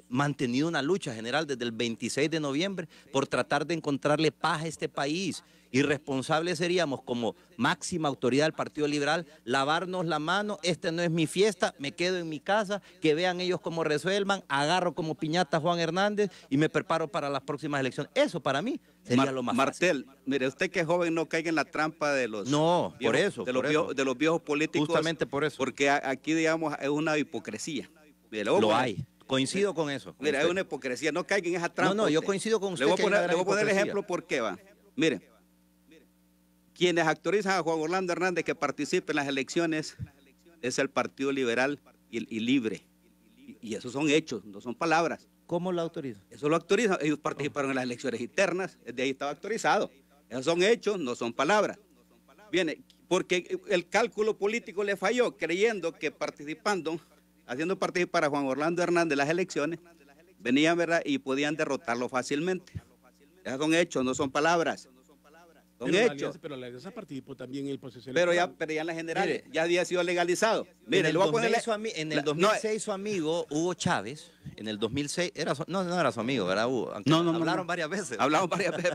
mantenido una lucha general desde el 26 de noviembre por tratar de encontrarle paz a este país. Irresponsables seríamos como máxima autoridad del Partido Liberal lavarnos la mano, esta no es mi fiesta, me quedo en mi casa, que vean ellos cómo resuelvan, agarro como piñata a Juan Hernández y me preparo para las próximas elecciones. Eso para mí sería lo más Martel, fácil. Mire, usted que es joven no caiga en la trampa de los de los viejos políticos. Justamente por eso. Porque aquí, digamos, es una hipocresía. Lo hay. Coincido con eso. Mira, es una hipocresía, no caigan en esa trampa. No, yo coincido con usted. Le voy a poner el ejemplo por qué va. Mire, quienes autorizan a Juan Orlando Hernández que participe en las elecciones es el Partido Liberal y Libre. Y esos son hechos, no son palabras. ¿Cómo lo autorizan? Eso lo autorizan. Ellos participaron en las elecciones internas, de ahí estaba autorizado. Esos son hechos, no son palabras. Viene, porque el cálculo político le falló, creyendo que haciendo participar a Juan Orlando Hernández en las elecciones, venían, ¿verdad?, y podían derrotarlo fácilmente. Esos son hechos, no son palabras. Son Pero hechos. pero la alianza participó también en el proceso Pero electoral. ya en las generales, Mire, ya había sido legalizado. Mire, en el le voy a ponerle... 2006 su amigo Hugo Chávez, en el 2006, no era su amigo, ¿verdad, Hugo? Aunque hablaron varias veces. Hablamos varias veces.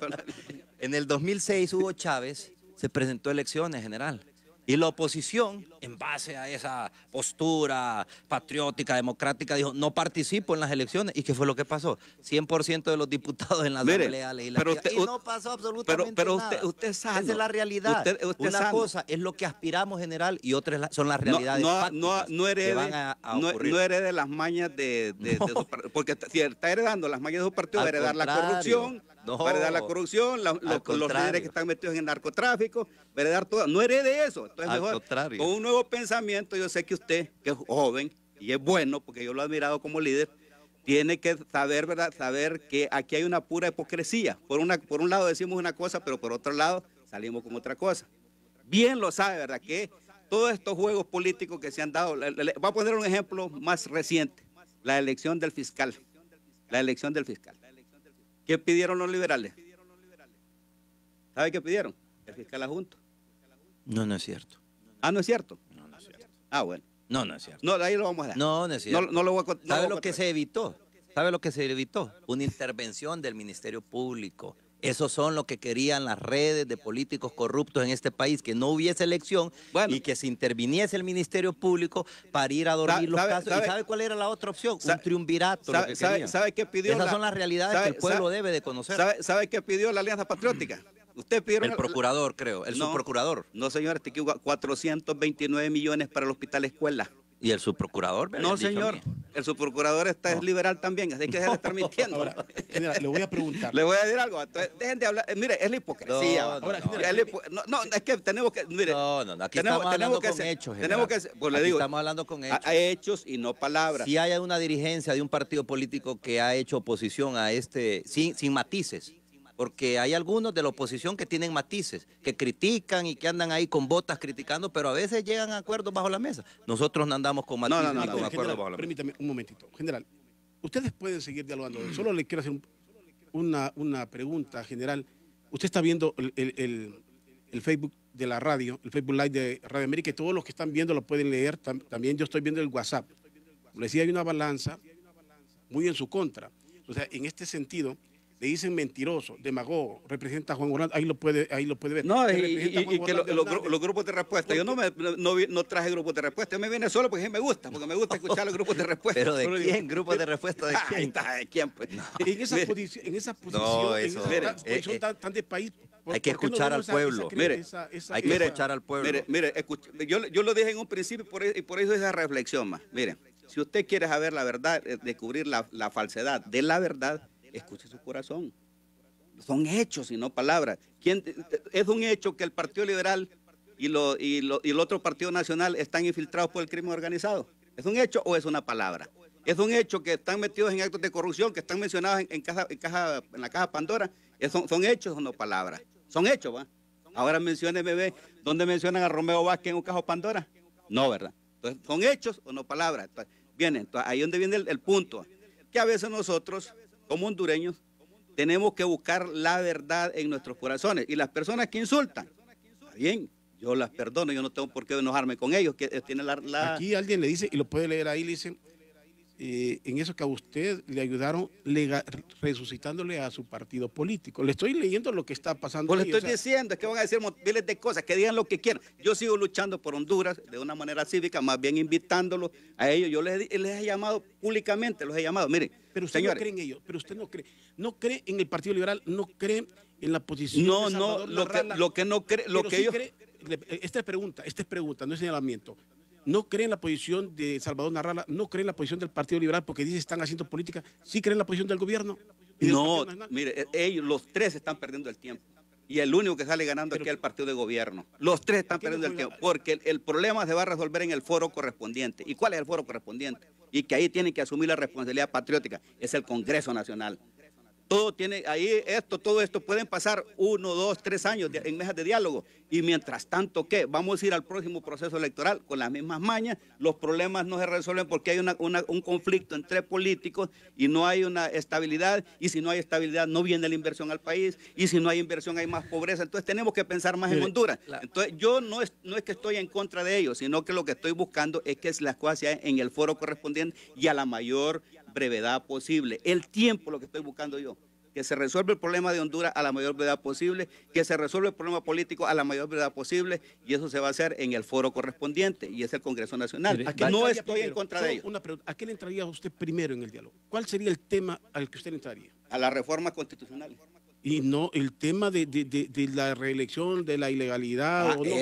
En el 2006 Hugo Chávez se presentó a elecciones, general. Y la oposición, en base a esa postura patriótica, democrática, dijo, no participo en las elecciones. ¿Y qué fue lo que pasó? 100% de los diputados en la Asamblea Legislativa. Y no pasó absolutamente nada. Usted sabe. Esa es la realidad. Usted Una sano. cosa es lo que aspiramos, general, y otra son las realidades No que van a ocurrir. no herede las mañas de su partido. Porque si está heredando las mañas de su partido, va a Al heredar la contrario. corrupción. No. Va a heredar la corrupción, los contrario. líderes que están metidos en el narcotráfico, va a heredar todo. No herede eso. Entonces, Al mejor, contrario. con un nuevo pensamiento, yo sé que usted, que es joven y es bueno, porque yo lo he admirado como líder, tiene que saber, ¿verdad? Saber que aquí hay una pura hipocresía. Por un lado decimos una cosa, pero por otro lado salimos con otra cosa. Bien lo sabe, ¿verdad? Que todos estos juegos políticos que se han dado, voy a poner un ejemplo más reciente, la elección del fiscal. La elección del fiscal. ¿Qué pidieron los liberales? ¿Sabe qué pidieron? El fiscal adjunto. No es cierto. Ah, ¿no es cierto? No es cierto. Ah, bueno. No es cierto. No, ahí lo vamos a dar. No es cierto. No lo voy a ¿Sabe lo que se evitó? ¿Sabe lo que se evitó? Una intervención del Ministerio Público. Esos son lo que querían las redes de políticos corruptos en este país, que no hubiese elección y que se interviniese el Ministerio Público para ir a dormir los casos. ¿Y sabe cuál era la otra opción? Un triunvirato. ¿Sabe qué pidió? Esas son las realidades que el pueblo debe de conocer. ¿Sabe qué pidió la Alianza Patriótica? Usted pidió el procurador, creo, el subprocurador. No, señor, te equivoco, 429 millones para el hospital escuela. ¿Y el subprocurador? No, señor, el subprocurador es liberal también, así que deje de estar mintiendo. Ahora, general, le voy a preguntar. Le voy a decir algo, entonces, dejen de hablar, mire, es la hipocresía. Es que tenemos que, mire. Aquí estamos hablando con hechos, general. Pues le digo, estamos hablando con hechos. A hechos y no palabras. Si hay una dirigencia de un partido político que ha hecho oposición a sin matices, porque hay algunos de la oposición que tienen matices, que critican y que andan ahí con botas criticando, pero a veces llegan a acuerdos bajo la mesa. Nosotros no andamos con matices ni con acuerdos bajo la mesa. Permítame un momentito. General, ustedes pueden seguir dialogando. Solo le quiero hacer una pregunta, general. Usted está viendo el Facebook de la radio, el Facebook Live de Radio América, y todos los que están viendo lo pueden leer. También yo estoy viendo el WhatsApp. Como le decía, hay una balanza muy en su contra. O sea, en este sentido, le dicen mentiroso, demagogo, representa a Juan Orlando, ahí lo puede ver. No, y que los grupos de respuesta, yo no traje grupos de respuesta, yo me vine solo porque me gusta escuchar los grupos de respuesta. ¿Pero de quién? ¿Grupos de respuesta de quién? Ahí está, ¿de quién? Pues? No. En esa posición tan de país, hay que escuchar al pueblo. Hay que escuchar al pueblo. Mire, yo lo dije en un principio y por eso esa reflexión más. Mire, si usted quiere saber la verdad, descubrir la falsedad de la verdad, escuche su corazón. Son hechos y no palabras. Es un hecho que el Partido Liberal y el otro Partido Nacional están infiltrados por el crimen organizado. ¿Es un hecho o es una palabra? Es un hecho que están metidos en actos de corrupción, que están mencionados en la caja Pandora. ¿Son hechos o no palabras? Son hechos, ¿va? Ahora mencióneme, bebé, ¿dónde mencionan a Romeo Vázquez en un cajo Pandora? No, ¿verdad? Entonces, ¿son hechos o no palabras? Entonces, ahí es donde viene el punto. Que a veces nosotros, como hondureños, tenemos que buscar la verdad en nuestros corazones. Y las personas que insultan, está bien, yo las perdono, yo no tengo por qué enojarme con ellos. Que tiene Aquí alguien le dice, y lo puede leer ahí, le dicen, en eso que a usted le ayudaron resucitándole a su partido político. Le estoy leyendo lo que está pasando. Pues le estoy diciendo, es que van a decir miles de cosas, que digan lo que quieran. Yo sigo luchando por Honduras de una manera cívica, más bien invitándolos a ellos. Yo les he llamado públicamente, los he llamado. Mire, pero usted señores, no cree en ellos, pero usted no cree en el Partido Liberal, no cree en la posición de Salvador Narrala, lo que no cree, lo que sí ellos... Esta es pregunta, no es señalamiento. No cree en la posición de Salvador Narrala, no cree en la posición del Partido Liberal porque dice que están haciendo política, sí cree en la posición del gobierno. No, mire, ellos, los tres están perdiendo el tiempo. Y el único que sale ganando aquí es el partido de gobierno. Los tres están perdiendo el tiempo, porque el problema se va a resolver en el foro correspondiente. ¿Y cuál es el foro correspondiente? Y que ahí tienen que asumir la responsabilidad patriótica, es el Congreso Nacional. Todo tiene ahí todo esto pueden pasar 1, 2, 3 años en mesas de diálogo. Y mientras tanto, ¿qué? Vamos a ir al próximo proceso electoral con las mismas mañas. Los problemas no se resuelven porque hay un conflicto entre políticos y no hay una estabilidad. Y si no hay estabilidad, no viene la inversión al país. Y si no hay inversión, hay más pobreza. Entonces tenemos que pensar más en Honduras. Entonces yo no es que estoy en contra de ellos, sino que lo que estoy buscando es que las cosas se hagan en el foro correspondiente y a la mayor brevedad posible. El tiempo lo que estoy buscando yo. Que se resuelva el problema de Honduras a la mayor brevedad posible, que se resuelva el problema político a la mayor brevedad posible, y eso se va a hacer en el foro correspondiente, y es el Congreso Nacional. No estoy en contra de ellos. Una pregunta, ¿a qué le entraría usted primero en el diálogo? ¿Cuál sería el tema al que usted le entraría? A la reforma constitucional. Y no el tema de la reelección, de la ilegalidad. O no.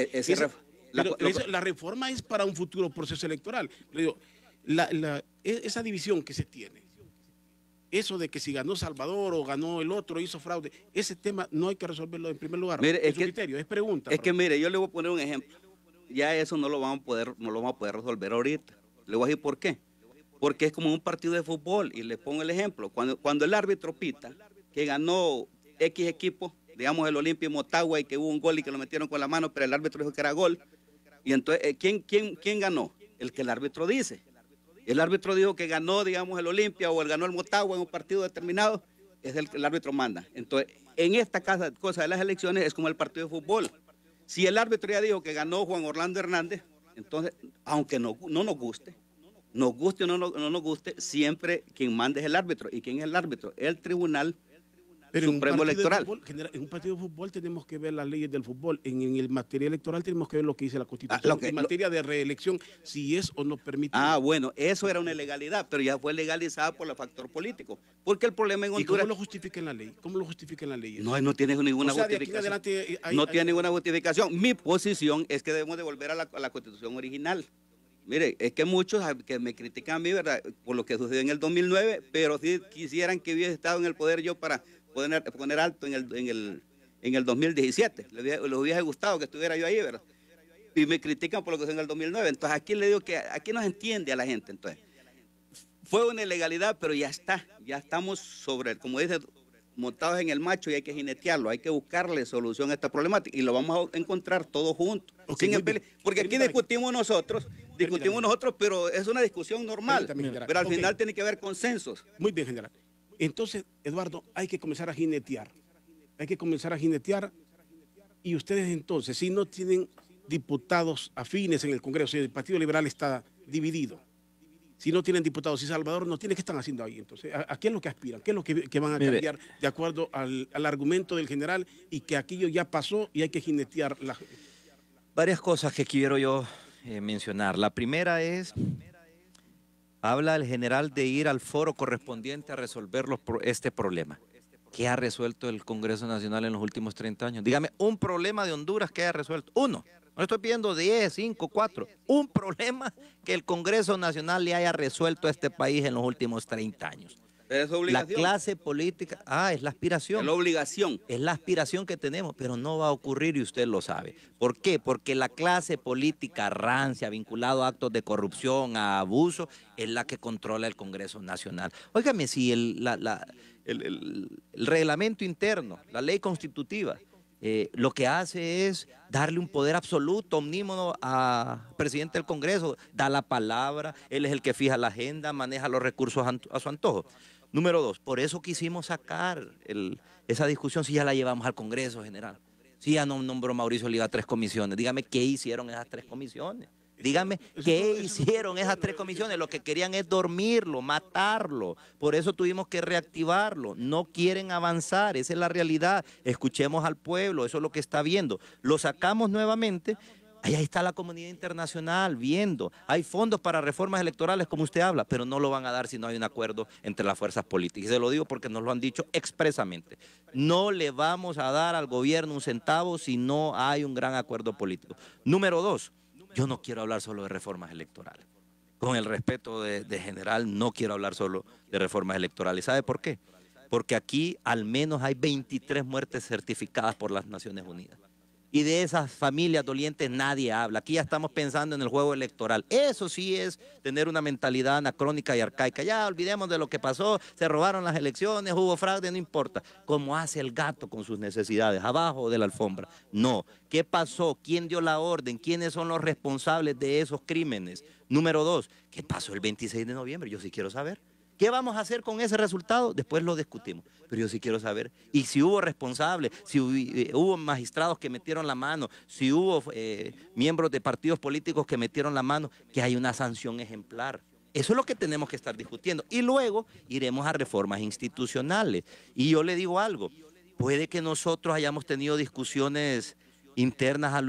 La reforma es para un futuro proceso electoral. Le digo, esa división que se tiene, eso de que si ganó Salvador o ganó el otro, hizo fraude, ese tema no hay que resolverlo en primer lugar. Mire, es su criterio, es pregunta. Es que mire, yo le voy a poner un ejemplo. Ya eso no lo vamos a poder resolver ahorita. Le voy a decir por qué. Porque es como un partido de fútbol, y le pongo el ejemplo. Cuando el árbitro pita que ganó X equipo, digamos el Olimpia y Motagua, y que hubo un gol y que lo metieron con la mano, pero el árbitro dijo que era gol. Y entonces, ¿quién ganó? El que el árbitro dice. El árbitro dijo que ganó, digamos, el Olimpia o ganó el Motagua en un partido determinado, es el árbitro manda. Entonces, en esta cosa de las elecciones es como el partido de fútbol. Si el árbitro ya dijo que ganó Juan Orlando Hernández, entonces, aunque no nos guste o no nos guste, siempre quien manda es el árbitro. ¿Y quién es el árbitro? El Tribunal Supremo Electoral. En un partido de fútbol tenemos que ver las leyes del fútbol. En el materia electoral tenemos que ver lo que dice la Constitución. En materia de reelección, si es o no permite. Bueno, eso era una ilegalidad, pero ya fue legalizada por el factor político. Porque el problema en Honduras... ¿Y cómo lo justifica en la ley? ¿Cómo lo justifica en la ley? No tiene ninguna justificación. No tiene ninguna justificación. Mi posición es que debemos de volver a la Constitución original. Mire, es que muchos que me critican a mí, ¿verdad?, por lo que sucedió en el 2009, pero si quisieran que hubiese estado en el poder yo para poner alto en el 2017. Les hubiese gustado que estuviera yo ahí, ¿verdad? Y me critican por lo que sucedió en el 2009. Entonces aquí le digo que aquí nos entiende a la gente. Entonces, fue una ilegalidad, pero ya estamos como dice, montados en el macho, y hay que jinetearlo, hay que buscarle solución a esta problemática, y lo vamos a encontrar todos juntos. Porque aquí discutimos nosotros, pero es una discusión normal, pero al final tiene que haber consensos. Muy bien, general. Entonces, Eduardo, hay que comenzar a jinetear. Y ustedes entonces, si no tienen diputados afines en el Congreso, si el Partido Liberal está dividido, si no tienen diputados, si Salvador no tiene, ¿qué están haciendo ahí? Entonces, ¿a qué es lo que aspiran? ¿Qué es lo que van a cambiar de acuerdo al argumento del general, y que aquello ya pasó y hay que jinetear? Varias cosas que quiero yo mencionar. La primera es... Habla el general de ir al foro correspondiente a resolver este problema. ¿Qué ha resuelto el Congreso Nacional en los últimos 30 años? Dígame, un problema de Honduras que haya resuelto. Uno. No estoy pidiendo 10, 5, 4. Un problema que el Congreso Nacional le haya resuelto a este país en los últimos 30 años. Es obligación. La clase política, es la aspiración. Es la obligación. Es la aspiración que tenemos, pero no va a ocurrir, y usted lo sabe. ¿Por qué? Porque la clase política rancia, vinculado a actos de corrupción, a abuso, es la que controla el Congreso Nacional. Óigame, si el reglamento interno, la ley constitutiva, lo que hace es darle un poder absoluto, omnímodo al presidente del Congreso, da la palabra, él es el que fija la agenda, maneja los recursos a su antojo. Número 2, por eso quisimos sacar esa discusión, si ya la llevamos al Congreso General. Si ya nombró Mauricio Oliva 3 comisiones, dígame qué hicieron esas 3 comisiones. Dígame, ¿qué hicieron esas 3 comisiones? Lo que querían es dormirlo, matarlo. Por eso tuvimos que reactivarlo. No quieren avanzar, esa es la realidad. Escuchemos al pueblo, eso es lo que está viendo. Lo sacamos nuevamente, ahí está la comunidad internacional viendo. Hay fondos para reformas electorales, como usted habla, pero no lo van a dar si no hay un acuerdo entre las fuerzas políticas. Y se lo digo porque nos lo han dicho expresamente. No le vamos a dar al gobierno un centavo si no hay un gran acuerdo político. Número 2. Yo no quiero hablar solo de reformas electorales. Con el respeto de general, no quiero hablar solo de reformas electorales. ¿Sabe por qué? Porque aquí al menos hay 23 muertes certificadas por las Naciones Unidas. Y de esas familias dolientes nadie habla. Aquí ya estamos pensando en el juego electoral. Eso sí es tener una mentalidad anacrónica y arcaica. Ya olvidemos de lo que pasó, se robaron las elecciones, hubo fraude, no importa. Como hace el gato con sus necesidades, abajo de la alfombra. No. ¿Qué pasó? ¿Quién dio la orden? ¿Quiénes son los responsables de esos crímenes? Número 2, ¿qué pasó el 26 de noviembre? Yo sí quiero saber. ¿Qué vamos a hacer con ese resultado? Después lo discutimos. Pero yo sí quiero saber. Y si hubo responsables, si hubo magistrados que metieron la mano, si hubo miembros de partidos políticos que metieron la mano, que hay una sanción ejemplar. Eso es lo que tenemos que estar discutiendo. Y luego iremos a reformas institucionales. Y yo le digo algo, puede que nosotros hayamos tenido discusiones internas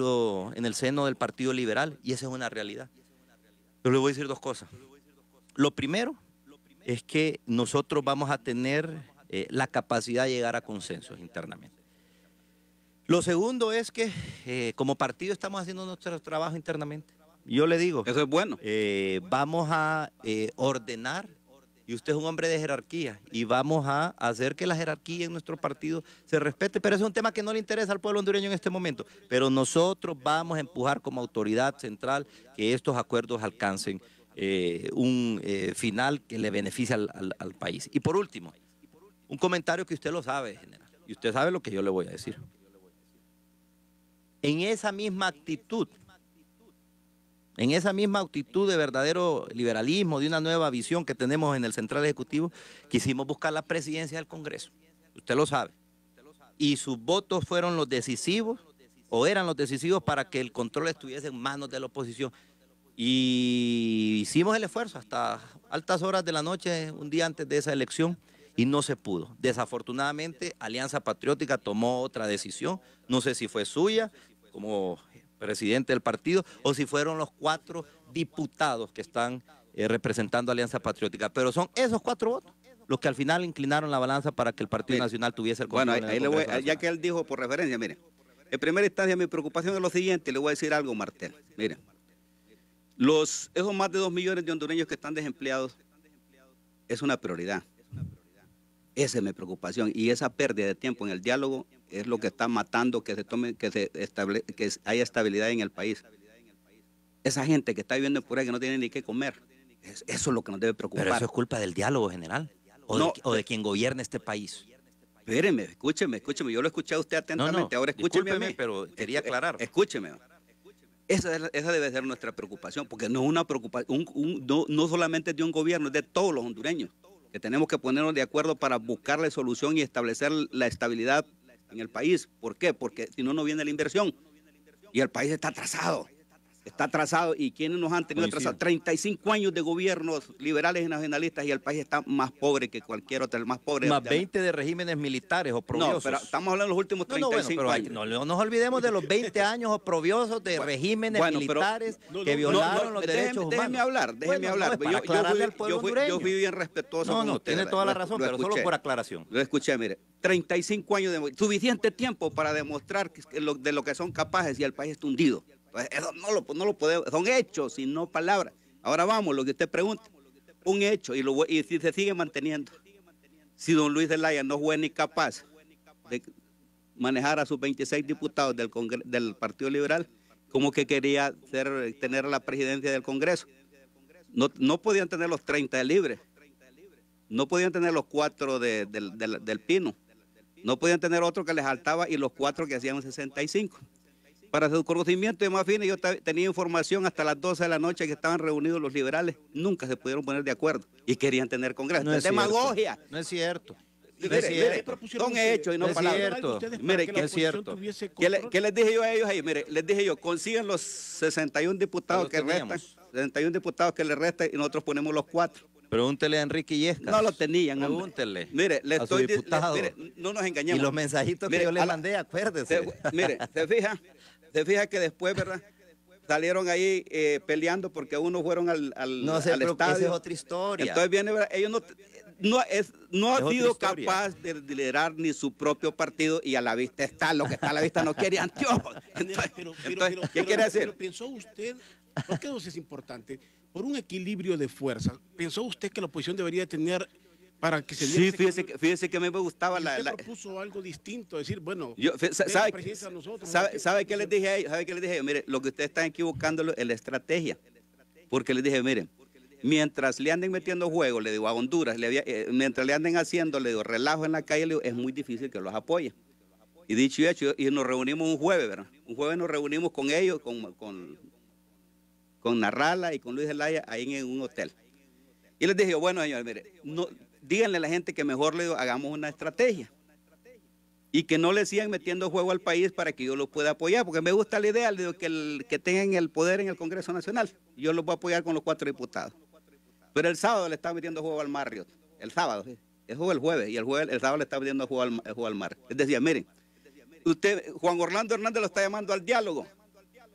en el seno del Partido Liberal, y esa es una realidad. Pero le voy a decir 2 cosas. Lo primero es que nosotros vamos a tener la capacidad de llegar a consensos internamente. Lo segundo es que como partido estamos haciendo nuestro trabajo internamente. Yo le digo, eso es bueno. Vamos a ordenar, y usted es un hombre de jerarquía, y vamos a hacer que la jerarquía en nuestro partido se respete, pero es un tema que no le interesa al pueblo hondureño en este momento. Pero nosotros vamos a empujar como autoridad central que estos acuerdos alcancen un final que le beneficie al país. Y por último, un comentario que usted lo sabe, general, y usted sabe lo que yo le voy a decir. En esa misma actitud de verdadero liberalismo, de una nueva visión que tenemos en el Central Ejecutivo, quisimos buscar la presidencia del Congreso. Usted lo sabe. Y sus votos fueron los decisivos, o eran los decisivos para que el control estuviese en manos de la oposición. Y hicimos el esfuerzo hasta altas horas de la noche, un día antes de esa elección, y no se pudo. Desafortunadamente, Alianza Patriótica tomó otra decisión, no sé si fue suya como presidente del partido o si fueron los 4 diputados que están representando a Alianza Patriótica, pero son esos 4 votos los que al final inclinaron la balanza para que el Partido Nacional tuviese el control. Bueno, ahí le voy, ya que él dijo por referencia, mire, en primera instancia mi preocupación es lo siguiente, le voy a decir algo, Martel, mire. Esos más de 2 millones de hondureños que están desempleados es una prioridad. Esa es mi preocupación. Y esa pérdida de tiempo en el diálogo es lo que está matando que haya estabilidad en el país. Esa gente que está viviendo por ahí que no tiene ni qué comer, eso es lo que nos debe preocupar. Pero eso es culpa del diálogo general o de quien gobierna este país. Espéreme, escúcheme, yo lo escuché a usted atentamente. Ahora escúcheme a mí. Pero quería aclarar. Escúcheme. Esa debe ser nuestra preocupación, porque no es una preocupación, no solamente de un gobierno, es de todos los hondureños, que tenemos que ponernos de acuerdo para buscarle solución y establecer la estabilidad en el país. ¿Por qué? Porque si no, no viene la inversión y el país está atrasado. Está atrasado, y quienes nos han tenido atrasados 35 años de gobiernos liberales y nacionalistas, y el país está más pobre que cualquier otro, el más pobre. Más 20 de regímenes militares oprobiosos. No, pero estamos hablando de los últimos 35 años. No nos olvidemos de los 20 años oprobiosos de regímenes militares que violaron los derechos humanos. Déjeme hablar. Yo fui bien respetuoso. No, tiene toda la razón, pero solo por aclaración. Lo escuché, mire, 35 años de suficiente tiempo para demostrar de lo que son capaces, y el país está hundido. Eso no lo podemos, son hechos y no palabras. Ahora vamos, lo que usted pregunta, un hecho, y si se sigue manteniendo. Si don Luis Zelaya no fue ni capaz de manejar a sus 26 diputados del Partido Liberal, ¿cómo que quería tener la presidencia del Congreso? No podían tener los 30 de Libre, no podían tener los 4 del Pino, no podían tener otro que les faltaba, y los 4 que hacían 65. Para su conocimiento de más fines, yo tenía información hasta las 12 de la noche que estaban reunidos los liberales, nunca se pudieron poner de acuerdo y querían tener Congreso. No es demagogia. No es cierto. Son hechos y no palabras. Mire, ¿qué es cierto? ¿Qué les dije yo a ellos ahí? Mire, les dije yo, consigan los 61 diputados que restan, 61 diputados que les restan, y nosotros ponemos los 4. Pregúntele a Enrique Yescas. No lo tenían. Pregúntele. Mire, mire, no nos engañemos. Y los mensajitos que yo les mandé, acuérdese. Mire, se fija que después, ¿verdad? Salieron ahí peleando porque unos fueron al estadio. Esa es otra historia. Entonces viene, ¿verdad? Ellos no ha sido capaz de liderar ni su propio partido, y a la vista está, lo que está a la vista no quiere anteojos. Entonces, ¿qué quiere decir? Pero pensó usted, porque eso es importante, por un equilibrio de fuerzas, ¿pensó usted que la oposición debería tener para que se diera Sí, ese fíjese que a mí me gustaba y usted propuso algo distinto, decir, bueno, ¿sabe qué les dije a ellos? ¿Sabe qué les dije a ellos? Mire, lo que ustedes están equivocándolo es la estrategia. Porque les dije, miren, mientras le anden metiendo juego, le digo, a Honduras, mientras le anden haciendo, le digo, relajo en la calle, le digo, es muy difícil que los apoye. Y dicho y hecho, y nos reunimos un jueves, ¿verdad? Un jueves nos reunimos con ellos, con Narrala y con Luis Zelaya, ahí en un hotel. Y les dije, bueno, señores, mire, no, díganle a la gente que mejor le digo, hagamos una estrategia. Y que no le sigan metiendo juego al país para que yo los pueda apoyar, porque me gusta la idea de que tengan el poder en el Congreso Nacional. Yo los voy a apoyar con los 4 diputados. Pero el sábado le están metiendo juego al Marriott. El sábado, ¿sí? Eso fue el jueves, y el sábado le está metiendo juego al mar. Les decía, miren, Juan Orlando Hernández lo está llamando al diálogo.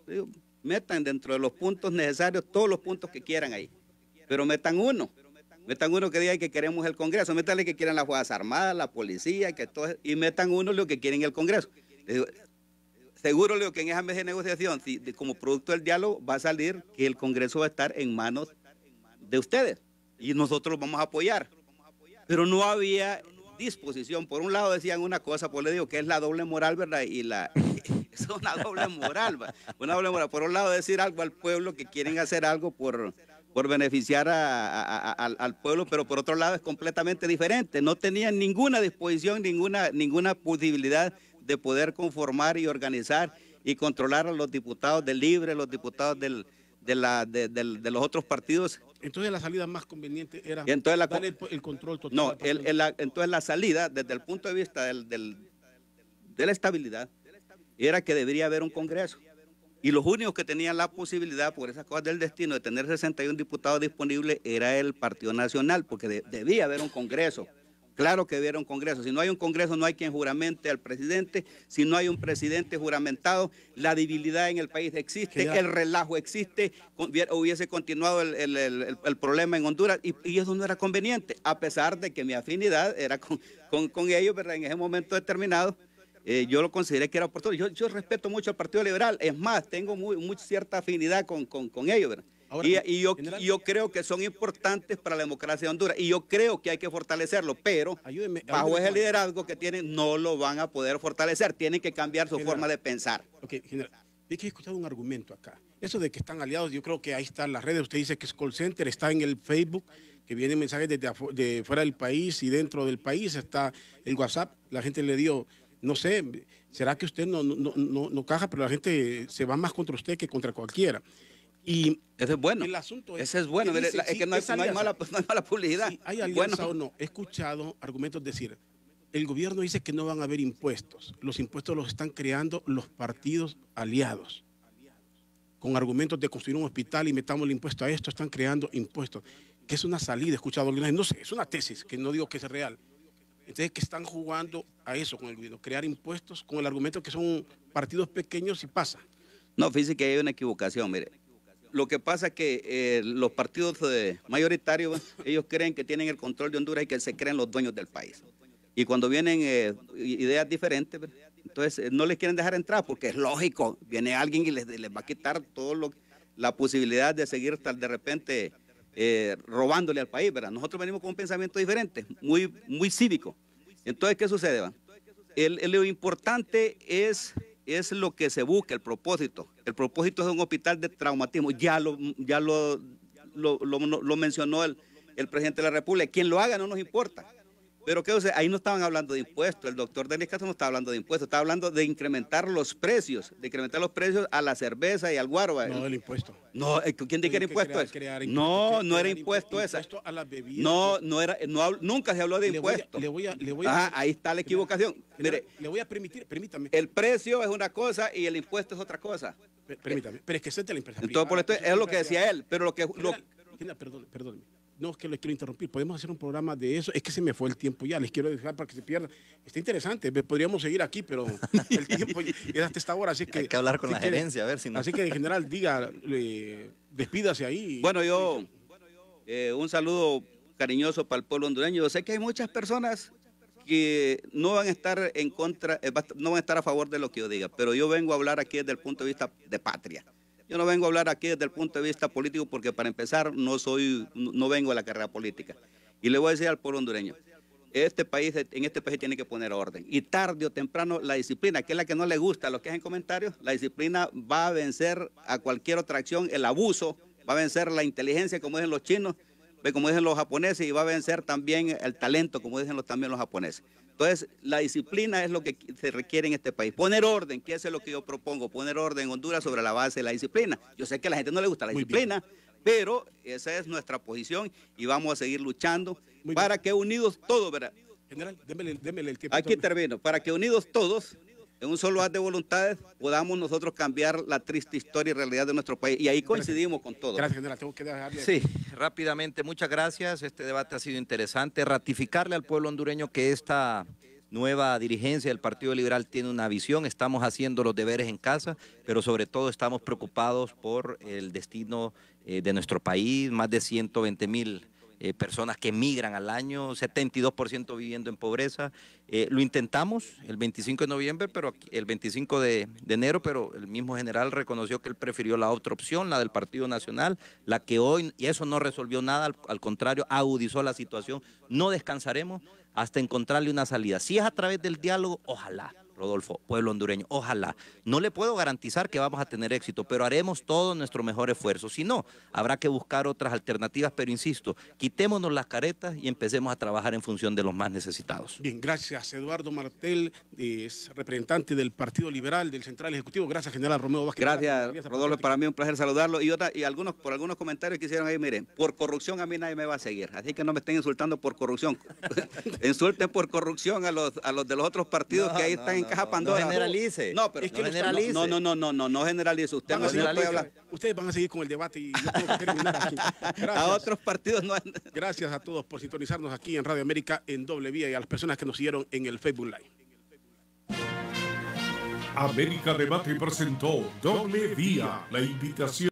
Digo, metan dentro de los puntos necesarios todos los puntos que quieran ahí. Pero metan uno que diga que queremos el Congreso, métanle que quieran las Fuerzas Armadas, la policía, y metan uno lo que quieren el Congreso. Digo, seguro que en esa mesa de negociación, como producto del diálogo, va a salir que el Congreso va a estar en manos de ustedes y nosotros los vamos a apoyar. Pero no había disposición. Por un lado decían una cosa, pues le digo que es la doble moral, ¿verdad? Es una doble moral, ¿verdad? Una doble moral. Por un lado decir algo al pueblo, que quieren hacer algo por beneficiar al pueblo, pero por otro lado es completamente diferente. No tenían ninguna disposición, ninguna posibilidad de poder conformar y organizar y controlar a los diputados del Libre, los diputados de los otros partidos. Entonces la salida más conveniente era darle el control total. No, entonces la salida, desde el punto de vista de la estabilidad, era que debería haber un Congreso. Y los únicos que tenían la posibilidad, por esas cosas del destino, de tener 61 diputados disponibles, era el Partido Nacional, porque debía haber un Congreso. Claro que debía haber un Congreso. Si no hay un Congreso, no hay quien juramente al presidente. Si no hay un presidente juramentado, la debilidad en el país existe, el relajo existe. Hubiese continuado el problema en Honduras y eso no era conveniente, a pesar de que mi afinidad era con ellos, ¿verdad? En ese momento determinado. Yo lo consideré que era oportuno. Yo respeto mucho al Partido Liberal, es más, tengo muy cierta afinidad con ellos, ¿verdad? Ahora, yo creo que son importantes para la democracia de Honduras y yo creo que hay que fortalecerlo, pero bajo ese liderazgo que tienen no lo van a poder fortalecer, tienen que cambiar su forma de pensar. Ok, general, hay que escuchar un argumento acá. Eso de que están aliados, yo creo que ahí están las redes, usted dice que es call center, está en el Facebook, que vienen mensajes de fuera del país y dentro del país, está el WhatsApp, la gente le dio... No sé, será que usted no caja, pero la gente se va más contra usted que contra cualquiera. Y ese es bueno. El asunto ese es bueno. Es que no hay mala publicidad. Si hay alianza o no, he escuchado argumentos decir, el gobierno dice que no van a haber impuestos. Los impuestos los están creando los partidos aliados. Con argumentos de construir un hospital y metamos el impuesto a esto, están creando impuestos. Que es una salida, he escuchado, no sé, es una tesis, que no digo que es real. Entonces, que están jugando a eso con el gobierno, crear impuestos con el argumento que son partidos pequeños y pasa. No, fíjese que hay una equivocación, mire. Lo que pasa es que los partidos mayoritarios, ellos creen que tienen el control de Honduras y que se creen los dueños del país. Y cuando vienen ideas diferentes, entonces no les quieren dejar entrar porque es lógico, viene alguien y les va a quitar la posibilidad de seguir de repente... robándole al país, ¿verdad? Nosotros venimos con un pensamiento diferente, muy cívico. Entonces, ¿qué sucede, va? Lo importante es lo que se busca, el propósito. El propósito es un hospital de traumatismo. Ya lo mencionó el presidente de la República. Quien lo haga no nos importa. Pero ¿qué sucede? Ahí no estaban hablando de impuestos. El doctor Denis Castro no estaba hablando de impuestos. Estaba hablando de incrementar los precios. A la cerveza y al guaro. No, el impuesto. No, ¿quién dice que era impuesto eso? No era impuesto eso. A las bebidas. Nunca se habló de impuestos. Ahí está la equivocación. Mire, le voy a permítame. El precio es una cosa y el impuesto es otra cosa. Permítame, pero es que ese es de la empresa. Entonces, por esto es lo que decía él, pero Perdóneme. No es que lo quiero interrumpir, podemos hacer un programa de eso. Es que se me fue el tiempo ya, les quiero dejar para que se pierda. Está interesante, podríamos seguir aquí, pero el tiempo es hasta esta hora. Así que, hay que hablar con la gerencia, a ver si no. Así que en general, despídase ahí. Bueno, un saludo cariñoso para el pueblo hondureño. Yo sé que hay muchas personas que no van a estar en contra, no van a estar a favor de lo que yo diga, pero yo vengo a hablar aquí desde el punto de vista de patria. Yo no vengo a hablar aquí desde el punto de vista político porque para empezar no vengo de la carrera política. Y le voy a decir al pueblo hondureño, en este país tiene que poner orden. Y tarde o temprano la disciplina, que es la que no le gusta a los que hacen comentarios, la disciplina va a vencer a cualquier otra acción, el abuso, va a vencer la inteligencia, como dicen los chinos, como dicen los japoneses, y va a vencer también el talento, como dicen también los japoneses. Entonces, la disciplina es lo que se requiere en este país. Poner orden, que eso es lo que yo propongo, poner orden en Honduras sobre la base de la disciplina. Yo sé que a la gente no le gusta la disciplina, pero esa es nuestra posición y vamos a seguir luchando para que unidos todos, ¿verdad? General, démele el tiempo. Aquí termino, para que unidos todos, en un solo haz de voluntades, podamos nosotros cambiar la triste historia y realidad de nuestro país. Y ahí coincidimos con todos. Gracias, general. Tengo que dejarle. Sí, rápidamente, muchas gracias. Este debate ha sido interesante. Ratificarle al pueblo hondureño que esta nueva dirigencia del Partido Liberal tiene una visión. Estamos haciendo los deberes en casa, pero sobre todo estamos preocupados por el destino de nuestro país. Más de 120,000 personas que emigran al año, 72% viviendo en pobreza. Lo intentamos el 25 de noviembre, pero el 25 de enero, pero el mismo general reconoció que él prefirió la otra opción, la del Partido Nacional, la que hoy, y eso no resolvió nada, al contrario, agudizó la situación. No descansaremos hasta encontrarle una salida. Si es a través del diálogo, ojalá, Rodolfo, pueblo hondureño, ojalá. No le puedo garantizar que vamos a tener éxito, pero haremos todo nuestro mejor esfuerzo. Si no, habrá que buscar otras alternativas, pero insisto, quitémonos las caretas y empecemos a trabajar en función de los más necesitados. Bien, gracias. Eduardo Martel, es representante del Partido Liberal, del Central Ejecutivo. Gracias, general Romeo Vázquez. Gracias, Rodolfo, para mí un placer saludarlo. Y por algunos comentarios que hicieron ahí, miren, por corrupción a mí nadie me va a seguir, así que no me estén insultando por corrupción. Insulten por corrupción a los de los otros partidos que ahí están en caja Pandora. No generalice. No, pero es que no generalice. No generalice. Usted no puede hablar. Ustedes van a seguir con el debate y yo tengo que terminar aquí. Gracias. A otros partidos no. Gracias a todos por sintonizarnos aquí en Radio América en doble vía y a las personas que nos siguieron en el Facebook Live. América Debate presentó Doble Vía, la invitación.